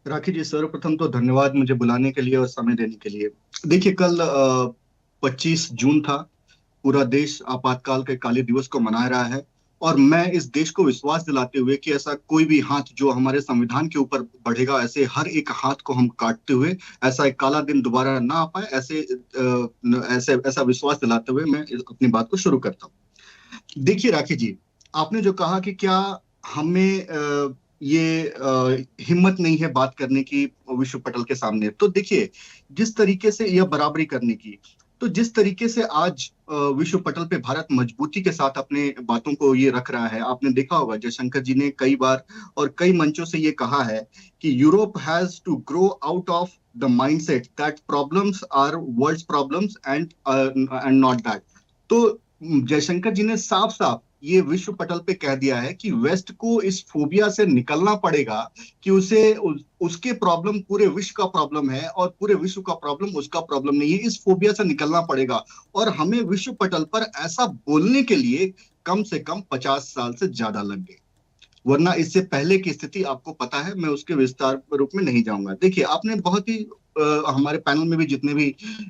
राखी जी, सर्वप्रथम तो धन्यवाद मुझे बुलाने के लिए और समय देने के लिए। देखिए, कल 25 जून था। पूरा देश आपातकाल के काले दिवस को मना रहा है, और मैं इस देश को विश्वास दिलाते हुए कि ऐसा कोई भी हाथ जो हमारे संविधान के ऊपर बढ़ेगा, ऐसे हर एक हाथ को हम काटते हुए ऐसा एक काला दिन दोबारा ना आ पाए, ऐसा विश्वास दिलाते हुए मैं अपनी बात को शुरू करता हूँ। देखिए राखी जी, आपने जो कहा कि क्या हमें ये हिम्मत नहीं है बात करने की विश्व पटल के सामने, तो देखिए, जिस तरीके से यह बराबरी करने की, तो जिस तरीके से आज विश्व पटल पे भारत मजबूती के साथ अपने बातों को ये रख रहा है, आपने देखा होगा जयशंकर जी ने कई बार और कई मंचों से ये कहा है कि Europe has to grow out of the mindset that problems are world's problems and not that. तो जयशंकर जी ने साफ साफ ये विश्व पटल पे कह दिया है कि वेस्ट को इस फोबिया से निकलना पड़ेगा कि उसके प्रॉब्लम पूरे विश्व का प्रॉब्लम है और पूरे विश्व का प्रॉब्लम उसका प्रॉब्लम नहीं है। इस फोबिया से निकलना पड़ेगा और हमें विश्व पटल पर ऐसा बोलने के लिए कम से कम 50 साल से ज्यादा लग गए, वरना इससे पहले की स्थिति आपको पता है, मैं उसके विस्तार रूप में नहीं जाऊंगा। देखिए, आपने बहुत ही हमारे पैनल में भी जितने भी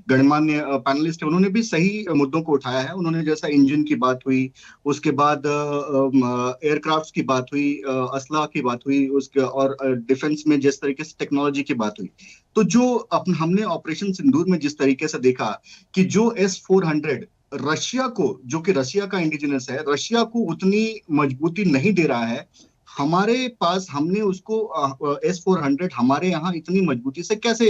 गणमान्य पैनलिस्ट हैं उन्होंने भी सही मुद्दों को उठाया है। उन्होंने जैसा इंजन की बात हुई, उसके बाद एयरक्राफ्ट्स की बात हुई, असला की बात हुई, उसके और डिफेंस में जिस तरीके से टेक्नोलॉजी की बात हुई, तो जो हमने ऑपरेशन सिंदूर में जिस तरीके से देखा कि जो S-400 रशिया को, जो कि रशिया का इंडिजिनस है, रशिया को उतनी मजबूती नहीं दे रहा है, हमारे पास हमने उसको S-400 हमारे यहाँ इतनी मजबूती से कैसे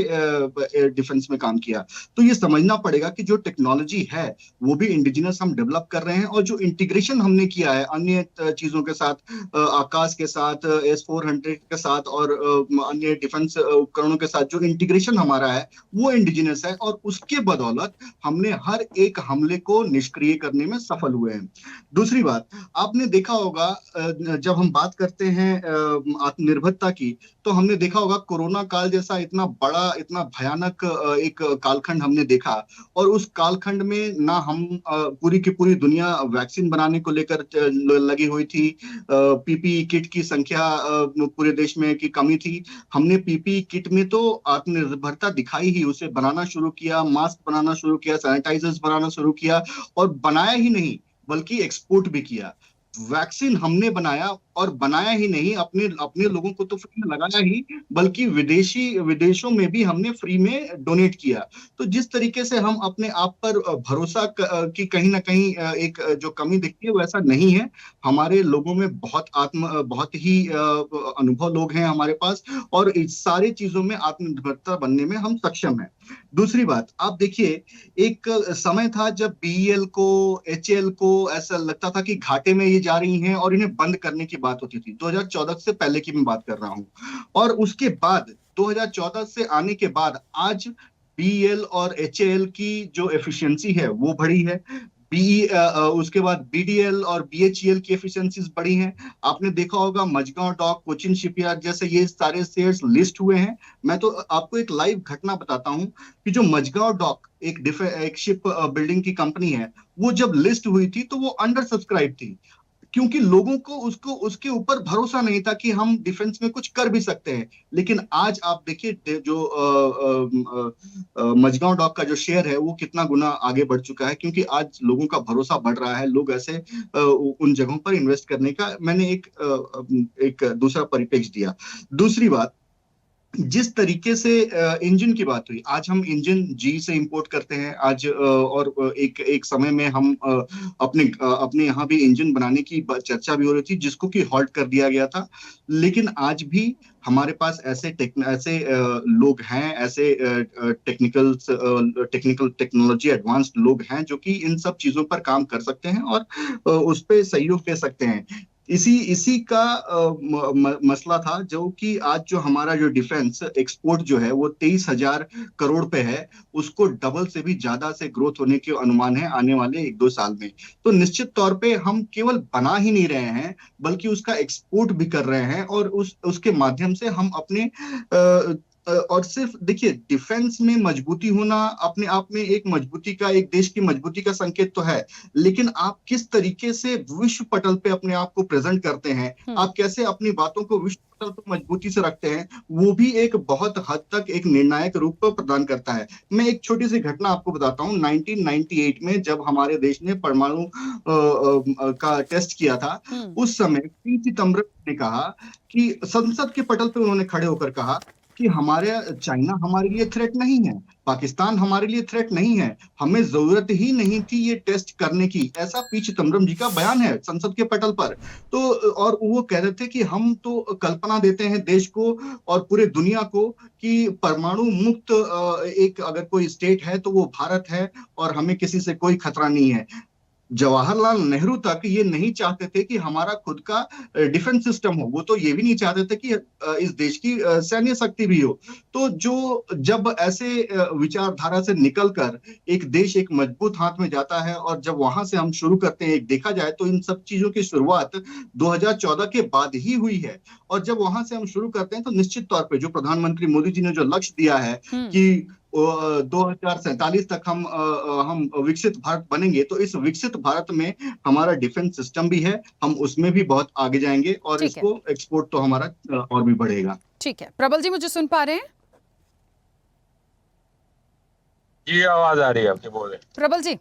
डिफेंस में काम किया। तो ये समझना पड़ेगा कि जो टेक्नोलॉजी है वो भी इंडिजिनस हम डेवलप कर रहे हैं और जो इंटीग्रेशन हमने किया है अन्य चीजों के साथ, आकाश के साथ, S-400 के साथ और अन्य डिफेंस उपकरणों के साथ जो इंटीग्रेशन हमारा है वो इंडिजिनस है और उसके बदौलत हमने हर एक हमले को निष्क्रिय करने में सफल हुए हैं। दूसरी बात, आपने देखा होगा जब हम बात करते हैं आत्मनिर्भरता की, तो हमने देखा होगा कोरोना काल जैसा इतना बड़ा, इतना भयानक एक कालखंड हमने देखा और उस कालखंड में ना हम पूरी की पूरी दुनिया वैक्सीन बनाने को लेकर लगी हुई थी, पीपीई किट की संख्या पूरे देश में की कमी थी। हमने पीपीई किट में तो आत्मनिर्भरता दिखाई ही, उसे बनाना शुरू किया, मास्क बनाना शुरू किया, सैनिटाइजर्स बनाना शुरू किया और बनाया ही नहीं बल्कि एक्सपोर्ट भी किया। वैक्सीन हमने बनाया और बनाया ही नहीं, अपने लोगों को तो फ्री में लगाया ही, बल्कि विदेशों में भी हमने फ्री में डोनेट किया। तो जिस तरीके से हम अपने आप पर भरोसा की कहीं ना कहीं एक जो कमी दिखती है वो ऐसा नहीं है। हमारे लोगों में बहुत ही अनुभव लोग हैं हमारे पास और इस सारी चीजों में आत्मनिर्भरता बनने में हम सक्षम हैं। दूसरी बात, आप देखिए, एक समय था जब BEL को, HAL को ऐसा लगता था कि घाटे में ये जा रही हैं और इन्हें बंद करने की बात होती थी। 2014 से पहले की मैं बात कर रहा हूं और उसके बाद 2014 से आने के बाद आज BEL और HAL की जो एफिशिएंसी है वो बढ़ी है। उसके बाद BDL और BHEL की एफिशिएंसीज बढ़ी हैं। आपने देखा होगा मझगांव डॉक, कोचिन शिपयार्ड जैसे ये सारे शेयर्स लिस्ट हुए हैं। मैं तो आपको एक लाइव घटना बताता हूं कि जो मझगांव डॉक एक शिप बिल्डिंग की कंपनी है, वो जब लिस्ट हुई थी तो वो अंडर सब्सक्राइब थी, क्योंकि लोगों को उसके ऊपर भरोसा नहीं था कि हम डिफेंस में कुछ कर भी सकते हैं। लेकिन आज आप देखिए जो मझगांव डॉक का जो शेयर है वो कितना गुना आगे बढ़ चुका है, क्योंकि आज लोगों का भरोसा बढ़ रहा है। लोग ऐसे उन जगहों पर इन्वेस्ट करने का, मैंने एक दूसरा परिप्रेक्ष्य दिया। दूसरी बात, जिस तरीके से इंजन की बात हुई, आज हम इंजन जी से इंपोर्ट करते हैं आज, और एक समय में हम अपने यहाँ भी इंजन बनाने की चर्चा भी हो रही थी जिसको कि हॉल्ट कर दिया गया था। लेकिन आज भी हमारे पास ऐसे लोग हैं, ऐसे टेक्निकल टेक्नोलॉजी एडवांस्ड लोग हैं जो कि इन सब चीजों पर काम कर सकते हैं और उस पर सहयोग दे सकते हैं। इसी का मसला था जो कि आज जो हमारा जो डिफेंस एक्सपोर्ट जो है वो 23,000 करोड़ पे है, उसको डबल से भी ज्यादा से ग्रोथ होने के अनुमान है आने वाले 1-2 साल में। तो निश्चित तौर पे हम केवल बना ही नहीं रहे हैं बल्कि उसका एक्सपोर्ट भी कर रहे हैं और उसके माध्यम से हम अपने और सिर्फ देखिए, डिफेंस में मजबूती होना अपने आप में एक देश की मजबूती का संकेत तो है, लेकिन आप किस तरीके से विश्व पटल पे अपने आप को प्रेजेंट करते हैं, आप कैसे अपनी बातों को विश्व पटल पर मजबूती से रखते हैं, वो भी एक बहुत हद तक एक निर्णायक रूप प्रदान करता है। मैं एक छोटी सी घटना आपको बताता हूँ। 1998 में जब हमारे देश ने परमाणु का टेस्ट किया था, उस समय पी चिदम्बरम ने कहा कि संसद के पटल पे उन्होंने खड़े होकर कहा कि चाइना हमारे लिए थ्रेट नहीं है, पाकिस्तान हमारे लिए थ्रेट नहीं है, हमें जरूरत ही नहीं थी ये टेस्ट करने की, ऐसा पी चिदम्बरम जी का बयान है संसद के पटल पर। तो और वो कह रहे थे कि हम तो कल्पना देते हैं देश को और पूरे दुनिया को कि परमाणु मुक्त एक अगर कोई स्टेट है तो वो भारत है और हमें किसी से कोई खतरा नहीं है। जवाहरलाल नेहरू तक ये नहीं चाहते थे कि हमारा खुद का डिफेंस सिस्टम हो, वो तो ये भी नहीं चाहते थे कि इस देश की सैन्य शक्ति भी हो। तो जो जब ऐसे विचारधारा से निकलकर एक देश एक मजबूत हाथ में जाता है और जब वहां से हम शुरू करते हैं, एक देखा जाए तो इन सब चीजों की शुरुआत 2014 के बाद ही हुई है। और जब वहां से हम शुरू करते हैं तो निश्चित तौर पे जो प्रधानमंत्री मोदी जी ने जो लक्ष्य दिया है कि 2047 तक हम विकसित भारत बनेंगे, तो इस विकसित भारत में हमारा डिफेंस सिस्टम भी है, हम उसमें भी बहुत आगे जाएंगे और इसको एक्सपोर्ट तो हमारा और भी बढ़ेगा। ठीक है, प्रबल जी मुझे सुन पा रहे हैं? जी आवाज आ रही है आपकी, बोले। प्रबल जी,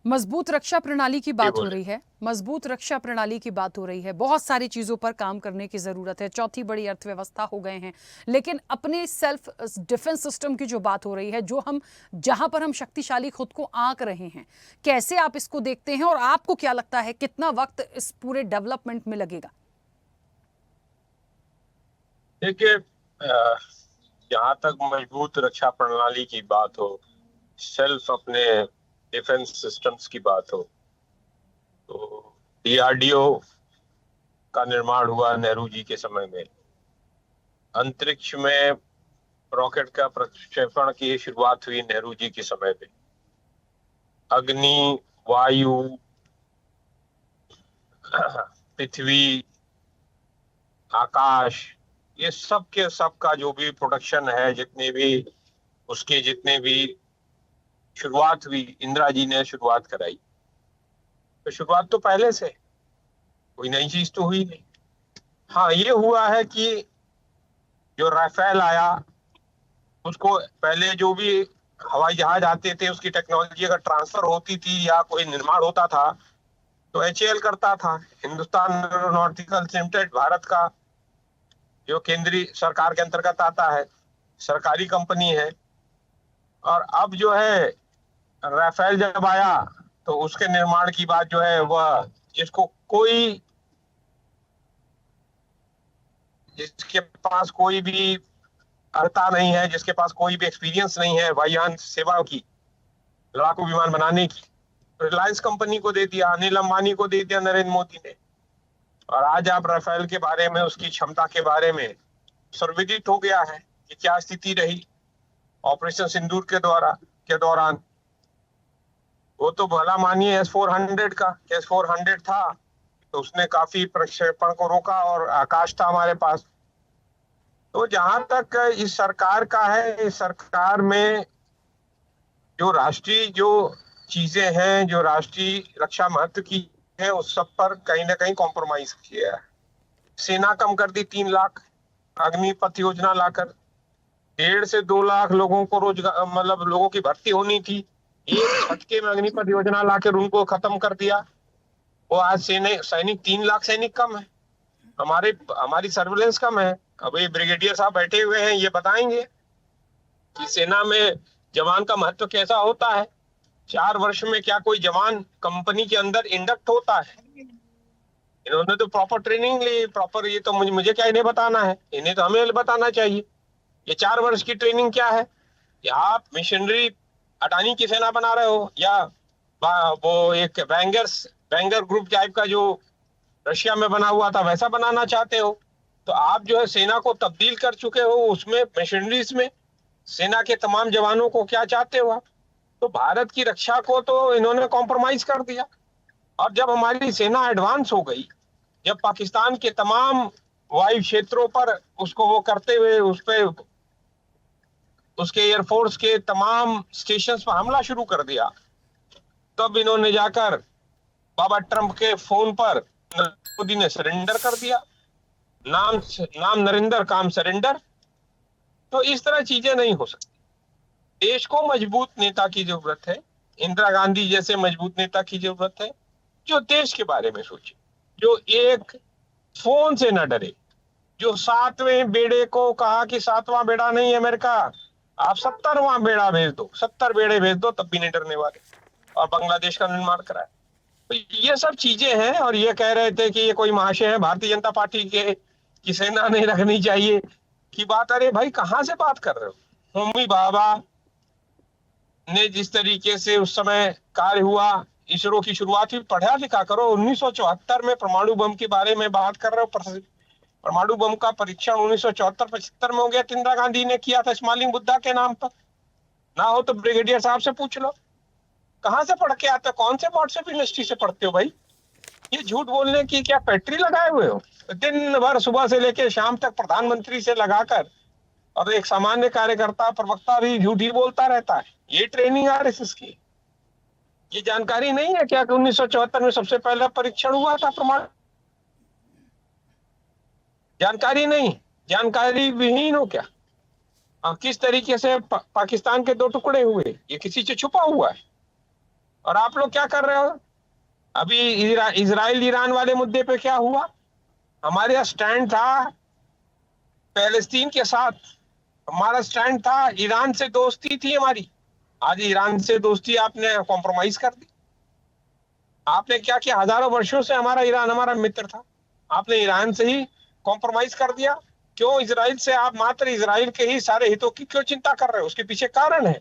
मजबूत रक्षा प्रणाली की बात हो रही है, मजबूत रक्षा प्रणाली की बात हो रही है, बहुत सारी चीजों पर काम करने की जरूरत है, चौथी बड़ी अर्थव्यवस्था हो गए हैं, लेकिन अपने सेल्फ डिफेंस सिस्टम की जो बात हो रही है, जो हम जहां पर हम शक्तिशाली खुद को आंक रहे हैं, कैसे आप इसको देखते हैं और आपको क्या लगता है कितना वक्त इस पूरे डेवलपमेंट में लगेगा? देखिए, जहां तक मजबूत रक्षा प्रणाली की बात हो, सेल्फ अपने डिफेंस सिस्टम्स की बात हो, तो डीआरडीओ का निर्माण हुआ नेहरू जी के समय में, अंतरिक्ष में रॉकेट का प्रक्षेपण की शुरुआत हुई नेहरू जी के समय में, अग्नि, वायु, पृथ्वी, आकाश, ये सब के सब का जो भी प्रोडक्शन है, जितने भी शुरुआत हुई, इंदिरा जी ने शुरुआत कराई। तो शुरुआत तो पहले से, कोई नई चीज तो हुई नहीं। हाँ, ये हुआ है कि जो राफेल आया, उसको पहले जो भी हवाई जहाज आते थे उसकी टेक्नोलॉजी अगर ट्रांसफर होती थी या कोई निर्माण होता था तो एचएएल करता था, हिंदुस्तान एरोनॉटिकल लिमिटेड, भारत का जो केंद्रीय सरकार के अंतर्गत आता है, सरकारी कंपनी है। और अब जो है राफेल जब आया तो उसके निर्माण की बात जो है वह जिसके पास कोई भी अर्हता नहीं है, जिसके पास कोई भी एक्सपीरियंस नहीं है वायुयान सेवा की, लड़ाकू विमान बनाने की, रिलायंस कंपनी को दे दिया, अनिल अंबानी को दे दिया नरेंद्र मोदी ने। और आज आप राफेल के बारे में, उसकी क्षमता के बारे में सर्वविदित हो गया है कि क्या स्थिति रही ऑपरेशन सिंदूर के दौरान। वो तो भला मानिए S-400 का, S-400 था तो उसने काफी प्रक्षेपण को रोका और आकाश था हमारे पास। तो जहां तक इस सरकार का है, इस सरकार में जो राष्ट्रीय जो चीजें हैं, जो राष्ट्रीय रक्षा महत्व की है, उस सब पर कहीं ना कहीं कॉम्प्रोमाइज किया है। सेना कम कर दी 3 लाख, अग्निपथ योजना लाकर 1.5 से 2 लाख लोगों को रोजगार, मतलब लोगों की भर्ती होनी थी, एक झटके में अग्निपथ योजना लाकर उनको खत्म कर दिया। वो आज सैनिक 3 लाख सैनिक कम है, हमारी सर्विलेंस कम है। अभी ब्रिगेडियर साहब बैठे हुए हैं, ये बताएंगे कि सेना में जवान का महत्व कैसा होता है। 4 वर्ष में क्या कोई जवान कंपनी के अंदर इंडक्ट होता है? इन्होंने तो प्रॉपर ट्रेनिंग ली, प्रॉपर, ये तो मुझे क्या इन्हें बताना है, इन्हें तो हमें बताना चाहिए। ये 4 वर्ष की ट्रेनिंग क्या है? या आप मिशनरी अडानी की सेना बना रहे हो, या वो एक बैंगर ग्रुप टाइप का जो रशिया में बना हुआ था वैसा बनाना चाहते हो? तो आप जो है सेना को तब्दील कर चुके हो, उसमें मशीनरीज में सेना के तमाम जवानों को क्या चाहते हो आप? तो भारत की रक्षा को तो इन्होंने कॉम्प्रोमाइज कर दिया। और जब हमारी सेना एडवांस हो गई, जब पाकिस्तान के तमाम वायु क्षेत्रों पर उसको वो करते हुए उसके एयरफोर्स के तमाम स्टेशंस पर हमला शुरू कर दिया, तब इन्होंने जाकर बाबा ट्रंप के फोन पर मोदी ने सरेंडर कर दिया। नाम नरेंद्र, काम सरेंडर। तो इस तरह चीजें नहीं हो सकती। देश को मजबूत नेता की जरूरत है, इंदिरा गांधी जैसे मजबूत नेता की जरूरत है, जो देश के बारे में सोचे, जो एक फोन से न डरे, जो 7वें बेड़े को कहा कि 7वां बेड़ा नहीं अमेरिका, आप 70 वहां बेड़ा भेज दो, 70 बेड़े भेज दो, तब भी नहीं डरने वाले, और बांग्लादेश का निर्माण कराए। तो ये सब चीजें हैं। और ये कह रहे थे कि ये कोई महाशय है भारतीय जनता पार्टी के कि सेना नहीं रखनी चाहिए की बात। अरे भाई कहाँ से बात कर रहे हो? होमी बाबा ने जिस तरीके से उस समय कार्य हुआ, इसरो की शुरुआत हुई, पढ़ा लिखा करो। 1974 में परमाणु बम के बारे में बात कर रहे हो। परमाणु बम का परीक्षण 1974-75 में हो गया, इंदिरा गांधी ने किया था स्मालिंग बुद्धा के नाम पर। ना हो तो ब्रिगेडियर साहब से पूछ लो, कहाँ से पढ़ के आते हो? कौन से व्हाट्सएप यूनिवर्सिटी से पढ़ते हो भाई? ये झूठ बोलने की क्या फैक्ट्री लगाए हुए हो? दिन भर सुबह से लेकर शाम तक प्रधानमंत्री से लगाकर, और एक सामान्य कार्यकर्ता प्रवक्ता भी झूठ ही बोलता रहता है। ये ट्रेनिंग आरएसएस की। ये जानकारी नहीं है क्या कि 1974 में सबसे पहला परीक्षण हुआ था परमाणु? जानकारी नहीं, जानकारी विहीन हो क्या? किस तरीके से पाकिस्तान के 2 टुकड़े हुए, ये किसी से छुपा हुआ है? और आप लोग क्या कर रहे हो? अभी इजराइल ईरान वाले मुद्दे पे क्या हुआ? हमारे स्टैंड था पैलेस्तीन के साथ, हमारा स्टैंड था ईरान से दोस्ती थी हमारी। आज ईरान से दोस्ती आपने कॉम्प्रोमाइज कर दी। आपने क्या किया? हजारों वर्षों से ईरान हमारा मित्र था, आपने ईरान से ही कॉम्प्रोमाइज कर दिया। क्यों? इजराइल से आप मात्र इजराइल के ही सारे हितों की क्यों चिंता कर रहे हो? उसके पीछे कारण है,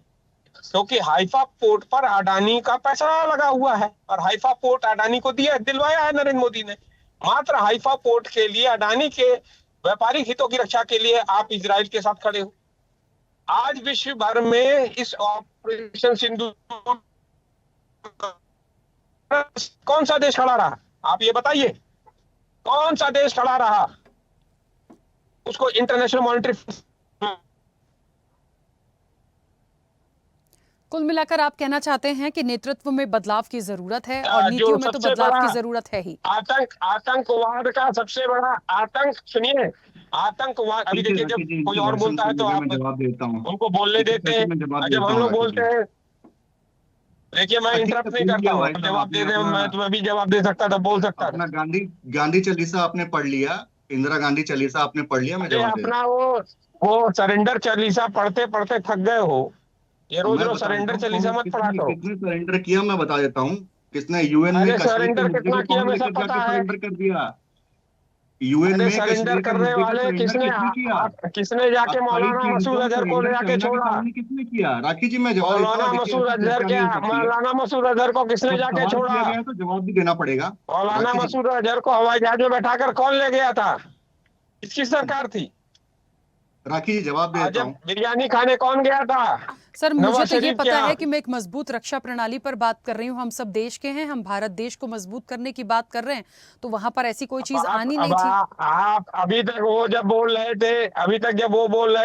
क्योंकि हाइफा पोर्ट पर अडानी का पैसा लगा हुआ है, और हाइफा पोर्ट अडानी को दिलवाया है नरेंद्र मोदी ने। मात्र हाइफा पोर्ट के लिए, अडानी के व्यापारिक हितों की रक्षा के लिए आप इजराइल के साथ खड़े हो। आज विश्व भर में इस ऑपरेशन सिंदूर कौन सा देश खड़ा रहा? आप ये बताइए, कौन सा देश खड़ा रहा? उसको इंटरनेशनल मॉनिटरी। कुल मिलाकर आप कहना चाहते हैं कि नेतृत्व में बदलाव की जरूरत है और नीतियों में तो बदलाव की जरूरत है ही। आतंकवाद का सबसे बड़ा आतंक, सुनिए, आतंकवाद। अभी देखिए, जब कोई और बोलता है तो आप जवाब देता हूँ, उनको बोलने देते हैं, जब हम लोग बोलते हैं। देखिए, मैं इंटरप्ट नहीं करता हूँ, जवाब दे दे, मैं तुम्हें भी जवाब दे सकता था, बोल सकता था। गांधी चालीसा आपने पढ़ लिया, इंदिरा गांधी चालीसा आपने पढ़ लिया, मैं जवाब अपना वो सरेंडर चालीसा पढ़ते पढ़ते थक गए हो। ये रोज रोज सरेंडर चालीसा मत पढ़ा करो। किसने सरेंडर किया मैं बता देता हूँ। किसने यूएन में सरेंडर कितना किया मैं सब पता है। सरेंडर कर दिया यूएन में। सरेंडर करने वाले किसने जाके मौलाना मसूद अजहर को ले जाके छोड़ा? किसने किया? राखी जी, मैं जवाब मौलाना मसूद अजहर मौलाना मसूद अजहर को किसने जाके छोड़ा? तो जवाब भी देना पड़ेगा। मौलाना मसूद अजहर को हवाई जहाज में बैठाकर कौन ले गया था? किसकी सरकार थी? राखी जी, जवाब देता हूं। बिरयानी खाने कौन गया था? सर, मुझे तो ये पता है कि मैं एक मजबूत रक्षा प्रणाली पर बात कर रही हूँ। हम सब देश के हैं, हम भारत देश को मजबूत करने की बात कर रहे हैं, तो वहां पर ऐसी कोई चीज आनी नहीं थी। आप अभी तक वो जब बोल रहे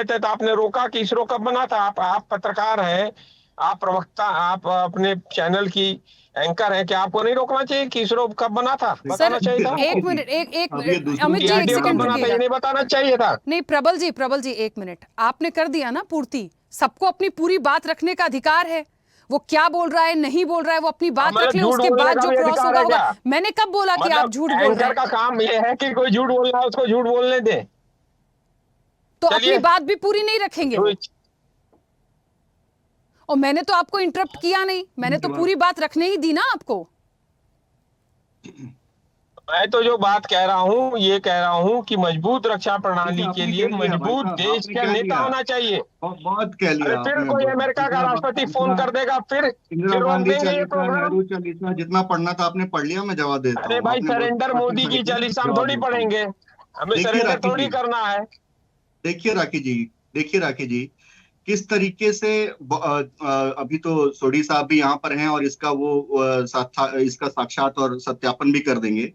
थे, तो आपने रोका कि इसरो कब बना था? आप पत्रकार हैं, आप प्रवक्ता, आप अपने चैनल की एंकर है, क्या आपको नहीं रोकना चाहिए कि इसरो कब बना था? बताना चाहिए था। एक मिनट अमित जी, एक सेकंड रुकिएगा। नहीं बताना चाहिए था। नहीं, प्रबल जी एक मिनट, आपने कर दिया ना पूर्ति। सबको अपनी पूरी बात रखने का अधिकार है। वो क्या बोल रहा है, नहीं बोल रहा है, वो अपनी बात रख ले, उसके बाद जो क्रॉस होगा। मैंने कब बोला कि आप झूठ बोल रहे हैं? का काम ये है कि कोई झूठ बोल रहा है उसको झूठ बोलने दे, तो अपनी बात भी पूरी नहीं रखेंगे। और मैंने तो आपको इंटरप्ट किया नहीं, मैंने तो पूरी बात रखने ही दी ना आपको। मैं तो जो बात कह रहा हूँ, ये कह रहा हूँ कि मजबूत रक्षा प्रणाली के लिए मजबूत देश का नेता होना चाहिए। बहुत कह लिया। फिर कोई अमेरिका का राष्ट्रपति फोन कर देगा, फिर रोक देंगे ये प्रोग्राम। जितना पढ़ना था आपने पढ़ लिया, मैं जवाब देता हूँ। अरे भाई, सरेंडर मोदी की चालीसा हम थोड़ी पढ़ेंगे, हमें सरेंडर थोड़ी करना है। देखिए राखी जी, किस तरीके से अभी तो सोडी साहब भी यहाँ पर हैं और इसका साक्षात और सत्यापन भी कर देंगे।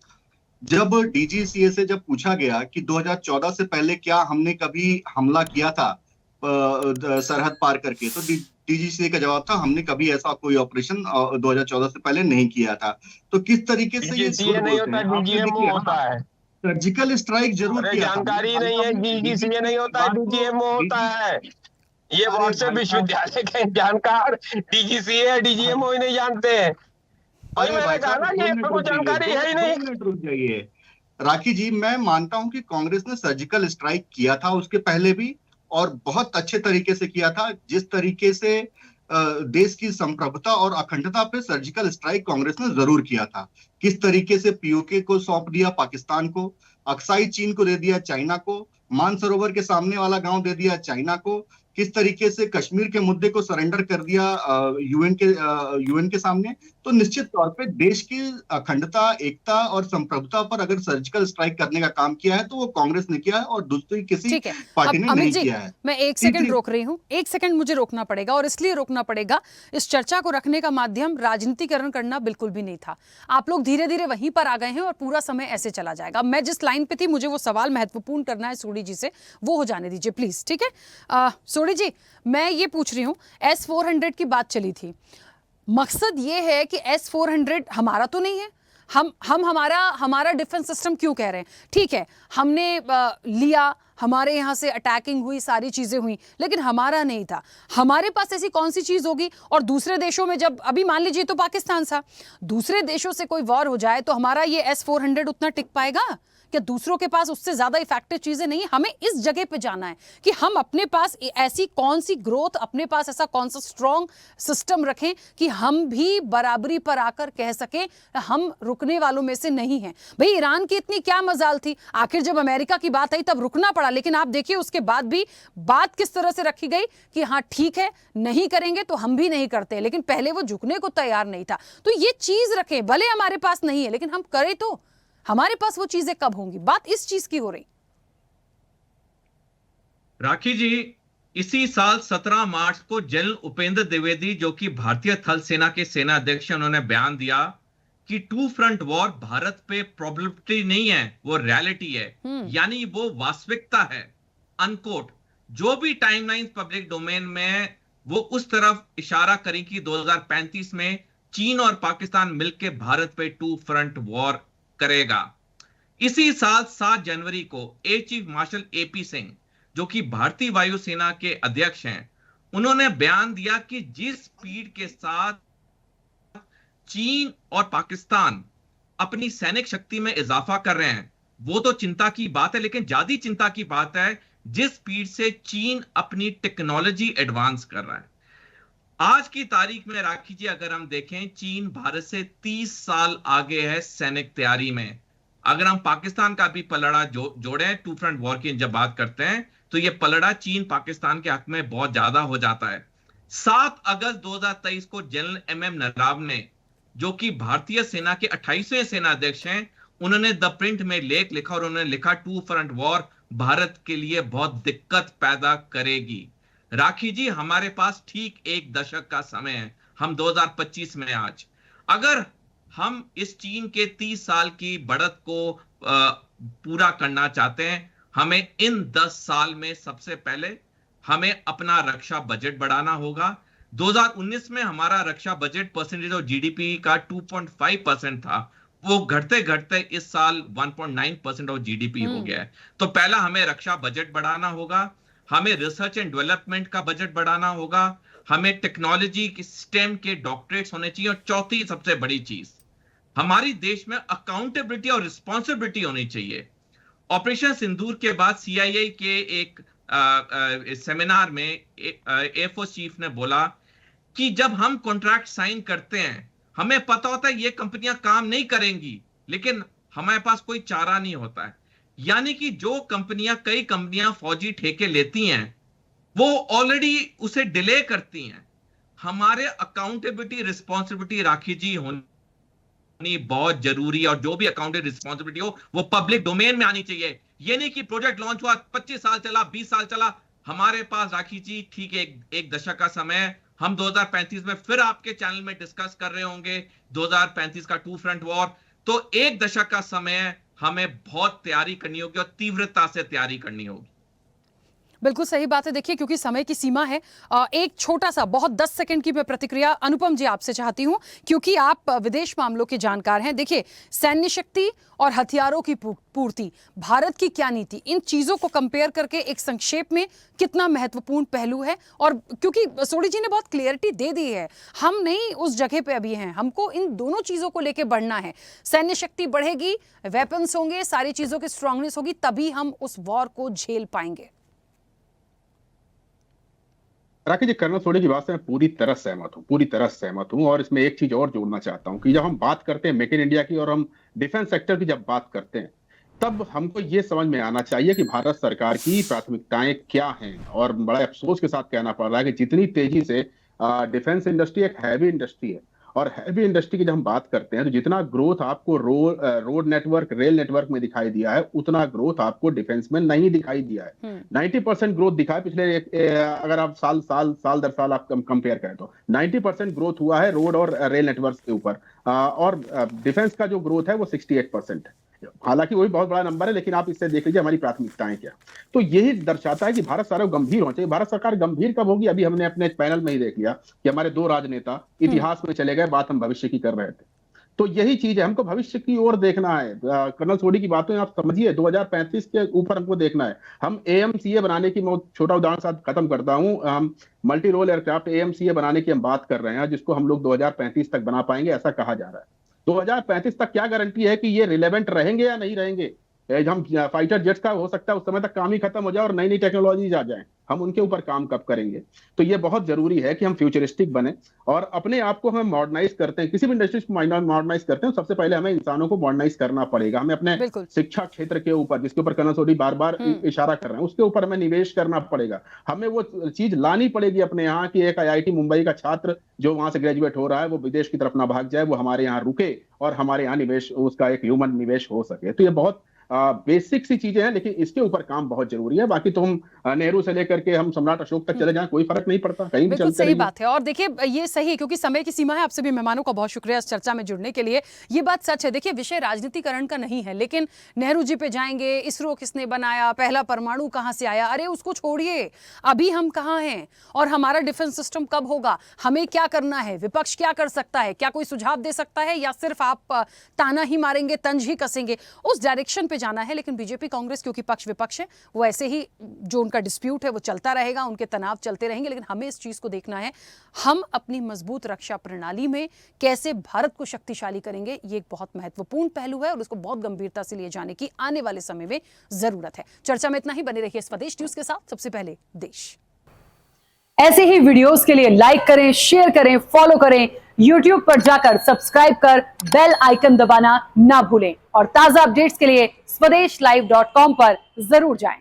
जब डीजीसीए से जब पूछा गया कि 2014 से पहले क्या हमने कभी हमला किया था सरहद पार करके, तो डीजीसीए का जवाब था हमने कभी ऐसा कोई ऑपरेशन 2014 से पहले नहीं किया था। तो किस तरीके से ये नहीं होता है, सर्जिकल स्ट्राइक जरूर किया। जानकारी नहीं है, डीजीसीए नहीं होता है, डीजीएमओ होता है। ये व्हाट्सएप विश्वविद्यालय के जानकार डीजीसीए डीजीएमओ ही नहीं जानते हैं। मैंने कहा ना कि आपको जानकारी है ही नहीं। रुक जाइए राखी जी, मैं मानता हूं कि कांग्रेस ने सर्जिकल स्ट्राइक किया था उसके पहले भी, और बहुत अच्छे तरीके से किया था। जिस तरीके से देश की संप्रभुता और अखंडता पे सर्जिकल स्ट्राइक कांग्रेस ने जरूर किया था, किस तरीके से पीओके को सौंप दिया पाकिस्तान को, अक्साई चीन को दे दिया चाइना को, मानसरोवर के सामने वाला गांव दे दिया चाइना को, किस तरीके से कश्मीर के मुद्दे को सरेंडर कर दिया यूएन के सामने। तो निश्चित तौर पे देश की अखंडता, एकता और संप्रभुता पर अगर सर्जिकल स्ट्राइक करने का काम किया है तो वो कांग्रेस ने किया है और दूसरी किसी ठीक है। पार्टी अब ने अमित नहीं जी, किया है। मैं एक सेकंड रोक रही हूँ, एक सेकंड मुझे रोकना पड़ेगा, और इसलिए रोकना पड़ेगा, इस चर्चा को रखने का माध्यम राजनीतिकरण करना बिल्कुल भी नहीं था। आप लोग धीरे धीरे वहीं पर आ गए हैं और पूरा समय ऐसे चला जाएगा। मैं जिस लाइन पे थी, मुझे वो सवाल महत्वपूर्ण करना है सोढ़ी जी से, वो हो जाने दीजिए प्लीज, ठीक है। सोढ़ी जी, मैं ये पूछ रही हूँ, S-400 की बात चली थी, मकसद ये है कि S-400 हमारा तो नहीं है, हम हमारा डिफेंस सिस्टम क्यों कह रहे हैं? ठीक है, हमने लिया, हमारे यहाँ से अटैकिंग हुई, सारी चीजें हुई, लेकिन हमारा नहीं था। हमारे पास ऐसी कौन सी चीज होगी? और दूसरे देशों में, जब अभी मान लीजिए तो पाकिस्तान था, दूसरे देशों से कोई वॉर हो जाए तो हमारा ये S-400 उतना टिक पाएगा क्या? दूसरों के पास उससे ज्यादा इफेक्टिव चीजें नहीं? हमें इस जगह पे जाना है कि हम अपने पास ऐसी कौन सी ग्रोथ, अपने पास ऐसा कौन सा स्ट्रॉन्ग सिस्टम रखें कि हम भी बराबरी पर आकर कह सकें हम रुकने वालों में से नहीं हैं। भाई, ईरान की इतनी क्या मजाल थी, आखिर जब अमेरिका की बात आई तब रुकना पड़ा, लेकिन आप देखिए उसके बाद भी बात किस तरह से रखी गई कि हाँ ठीक है, नहीं करेंगे तो हम भी नहीं करते, लेकिन पहले वो झुकने को तैयार नहीं था। तो ये चीज रखें, भले हमारे पास नहीं है लेकिन हम करें तो हमारे पास वो चीजें कब होंगी? बात इस चीज की हो रही। राखी जी, इसी साल 17 मार्च को जनरल उपेंद्र द्विवेदी, जो कि भारतीय थल सेना के सेना अध्यक्ष, उन्होंने बयान दिया कि टू फ्रंट वॉर भारत पे प्रोबेबिलिटी नहीं है, वो रियलिटी है, यानी वो वास्तविकता है, अनकोट। जो भी टाइमलाइन पब्लिक डोमेन में, वो उस तरफ इशारा करें कि 2035 में चीन और पाकिस्तान मिलकर भारत पे टू फ्रंट वॉर करेगा। इसी साल 7 जनवरी को air chief marshal AP Singh, जो कि भारतीय वायुसेना के अध्यक्ष हैं, उन्होंने बयान दिया कि जिस स्पीड के साथ चीन और पाकिस्तान अपनी सैनिक शक्ति में इजाफा कर रहे हैं, वो तो चिंता की बात है, लेकिन ज्यादा चिंता की बात है जिस स्पीड से चीन अपनी टेक्नोलॉजी एडवांस कर रहा है। आज की तारीख में राखी जी, अगर हम देखें, चीन भारत से 30 साल आगे है सैनिक तैयारी में। अगर हम पाकिस्तान का भी पलड़ा जोड़े टू फ्रंट वॉर की जब बात करते हैं, तो ये पलड़ा चीन पाकिस्तान के हक में बहुत ज्यादा हो जाता है। 7 अगस्त 2023 को जनरल MM नरवाने, जो कि भारतीय सेना के 28वें सेना अध्यक्ष हैं, उन्होंने द प्रिंट में लेख लिखा और उन्होंने लिखा टू फ्रंट वॉर भारत के लिए बहुत दिक्कत पैदा करेगी। राखी जी, हमारे पास ठीक 1 दशक का समय है, हम 2025 में आज। अगर हम इस चीन के 30 साल की बढ़त को पूरा करना चाहते हैं, हमें इन 10 साल में सबसे पहले हमें अपना रक्षा बजट बढ़ाना होगा। 2019 में हमारा रक्षा बजट परसेंटेज ऑफ GDP का 2.5% था, वो घटते घटते इस साल 1.9% ऑफ GDP हो गया है। तो पहला हमें रक्षा बजट बढ़ाना होगा, हमें रिसर्च एंड डेवलपमेंट का बजट बढ़ाना होगा, हमें टेक्नोलॉजी की स्टेम के डॉक्टरेट्स होने चाहिए, और चौथी सबसे बड़ी चीज, हमारी देश में अकाउंटेबिलिटी और रिस्पॉन्सिबिलिटी होनी चाहिए। ऑपरेशन सिंदूर के बाद CIA के एक सेमिनार में एयरफोर्स चीफ ने बोला कि जब हम कॉन्ट्रैक्ट साइन करते हैं, हमें पता होता है ये कंपनियां काम नहीं करेंगी, लेकिन हमारे पास कोई चारा नहीं होता है। यानी कि जो कई कंपनियां फौजी ठेके लेती हैं, वो ऑलरेडी उसे डिले करती हैं। हमारे अकाउंटेबिलिटी रिस्पॉन्सिबिलिटी राखी जी होनी बहुत जरूरी है, और जो भी अकाउंटेबिलिटी रिस्पॉन्सिबिलिटी हो वो पब्लिक डोमेन में आनी चाहिए। ये नहीं कि प्रोजेक्ट लॉन्च हुआ, 25 साल चला, 20 साल चला। हमारे पास राखी जी ठीक एक दशक का समय है। हम 2035 में फिर आपके चैनल में डिस्कस कर रहे होंगे 2035 का टू फ्रंट वॉर। तो 1 दशक का समय है, हमें बहुत तैयारी करनी होगी और तीव्रता से तैयारी करनी होगी। बिल्कुल सही बात है। देखिए, क्योंकि समय की सीमा है, एक छोटा सा, बहुत 10 सेकंड की मैं प्रतिक्रिया अनुपम जी आपसे चाहती हूं, क्योंकि आप विदेश मामलों के जानकार हैं। देखिए, सैन्य शक्ति और हथियारों की पूर्ति, भारत की क्या नीति, इन चीजों को कंपेयर करके एक संक्षेप में कितना महत्वपूर्ण पहलू है। और क्योंकि सोढ़ी जी ने बहुत क्लियरिटी दे दी है, हम नहीं उस जगह पे अभी हैं, हमको इन दोनों चीजों को लेकर बढ़ना है। सैन्य शक्ति बढ़ेगी, वेपन्स होंगे, सारी चीजों की स्ट्रांगनेस होगी, तभी हम उस वॉर को झेल पाएंगे। राकेश जी, कर्नल सोडी की बात से मैं पूरी तरह सहमत हूं। और इसमें एक चीज और जोड़ना चाहता हूं कि जब हम बात करते हैं मेक इन इंडिया की और हम डिफेंस सेक्टर की जब बात करते हैं, तब हमको ये समझ में आना चाहिए कि भारत सरकार की प्राथमिकताएं क्या हैं। और बड़ा अफसोस के साथ कहना पड़ रहा है कि जितनी तेजी से डिफेंस इंडस्ट्री एक हैवी इंडस्ट्री है, और हैवी इंडस्ट्री की जब हम बात करते हैं तो जितना ग्रोथ आपको रोड नेटवर्क, रेल नेटवर्क में दिखाई दिया है, उतना ग्रोथ आपको डिफेंस में नहीं दिखाई दिया है। 90% ग्रोथ दिखा है पिछले अगर आप साल दर साल आप कंपेयर करें तो 90% ग्रोथ हुआ है रोड और रेल नेटवर्क के ऊपर। और डिफेंस का जो ग्रोथ है वो 68% है। हालांकि वही बहुत बड़ा नंबर है, लेकिन आप इससे देख लीजिए हमारी प्राथमिकताएं क्या। तो यही दर्शाता है कि भारत सरकार गंभीर होना चाहिए। भारत सरकार गंभीर कब होगी? अभी हमने अपने पैनल में ही देख लिया कि हमारे 2 राजनेता इतिहास में चले गए, बात हम भविष्य की कर रहे थे। तो यही चीज है, हमको भविष्य की ओर देखना है। कर्नल सोडी की बातों आप समझिए, 2035 के ऊपर हमको देखना है। हम AMCA बनाने की, मैं छोटा उदाहरण साथ खत्म करता हूं, मल्टी रोल एयरक्राफ्ट AMCA बनाने की हम बात कर रहे हैं, जिसको हम लोग 2035 तक बना पाएंगे, ऐसा कहा जा रहा है। 2035 तक क्या गारंटी है कि ये रिलेवेंट रहेंगे या नहीं रहेंगे? हम फाइटर जेट्स का हो सकता है उस समय तक काम ही खत्म हो जाए और नई नई टेक्नोलॉजीज आ जाए, हम उनके ऊपर काम कब करेंगे? तो ये बहुत जरूरी है कि हम फ्यूचरिस्टिक बने और अपने आप को हम मॉडर्नाइज करते हैं। किसी भी इंडस्ट्री को मॉडर्नाइज करते हैं, सबसे पहले हमें इंसानों को मॉडर्नाइज करना पड़ेगा। हमें अपने शिक्षा क्षेत्र के ऊपर, जिसके ऊपर कर्नल सोडी बार बार इशारा कर रहे हैं, उसके ऊपर हमें निवेश करना पड़ेगा। हमें वो चीज लानी पड़ेगी अपने यहाँ की एक IIT मुंबई का छात्र जो वहां से ग्रेजुएट हो रहा है, वो विदेश की तरफ ना भाग जाए, वो हमारे यहाँ रुके और हमारे यहाँ निवेश, उसका एक ह्यूमन निवेश हो सके। तो ये बहुत बेसिक सी चीजें हैं, लेकिन इसके ऊपर काम बहुत जरूरी है। बाकी तो हम नेहरू से लेकर के हम सम्राट अशोक तक चले जाएं, कोई फर्क नहीं पड़ता, कहीं भी चलते सही बात है। और देखिए ये सही है, क्योंकि समय की सीमा है। आप सभी मेहमानों का बहुत शुक्रिया इस चर्चा में जुड़ने के लिए। ये बात सच है। देखिए, विषय राजनीतिकरण का नहीं है, लेकिन नेहरू जी पे जाएंगे, इसरो किसने बनाया, पहला परमाणु कहां से आया, अरे उसको छोड़िए, अभी हम कहां हैं और हमारा डिफेंस सिस्टम कब होगा, हमें क्या करना है, विपक्ष क्या कर सकता है, क्या कोई सुझाव दे सकता है, या सिर्फ आप ताना ही मारेंगे, तंज ही कसेंगे, उस डायरेक्शन पे जाना है। लेकिन बीजेपी कांग्रेस क्योंकि पक्ष विपक्ष है, वो ऐसे ही जो उनका डिस्प्यूट है वो चलता रहेगा, उनके तनाव चलते रहेंगे। लेकिन हमें इस चीज को देखना है, हम अपनी मजबूत रक्षा प्रणाली में कैसे भारत को शक्तिशाली करेंगे, ये एक बहुत महत्वपूर्ण पहलू है और उसको बहुत गंभीरता से लिए जाने की आने वाले समय में जरूरत है। चर्चा में इतना ही। बने रहिए स्वदेश न्यूज के साथ। सबसे पहले देश। ऐसे ही वीडियोस के लिए लाइक करें, शेयर करें, फॉलो करें। YouTube पर जाकर सब्सक्राइब कर बेल आइकन दबाना ना भूलें और ताजा अपडेट्स के लिए swedeshlive.com पर जरूर जाएं।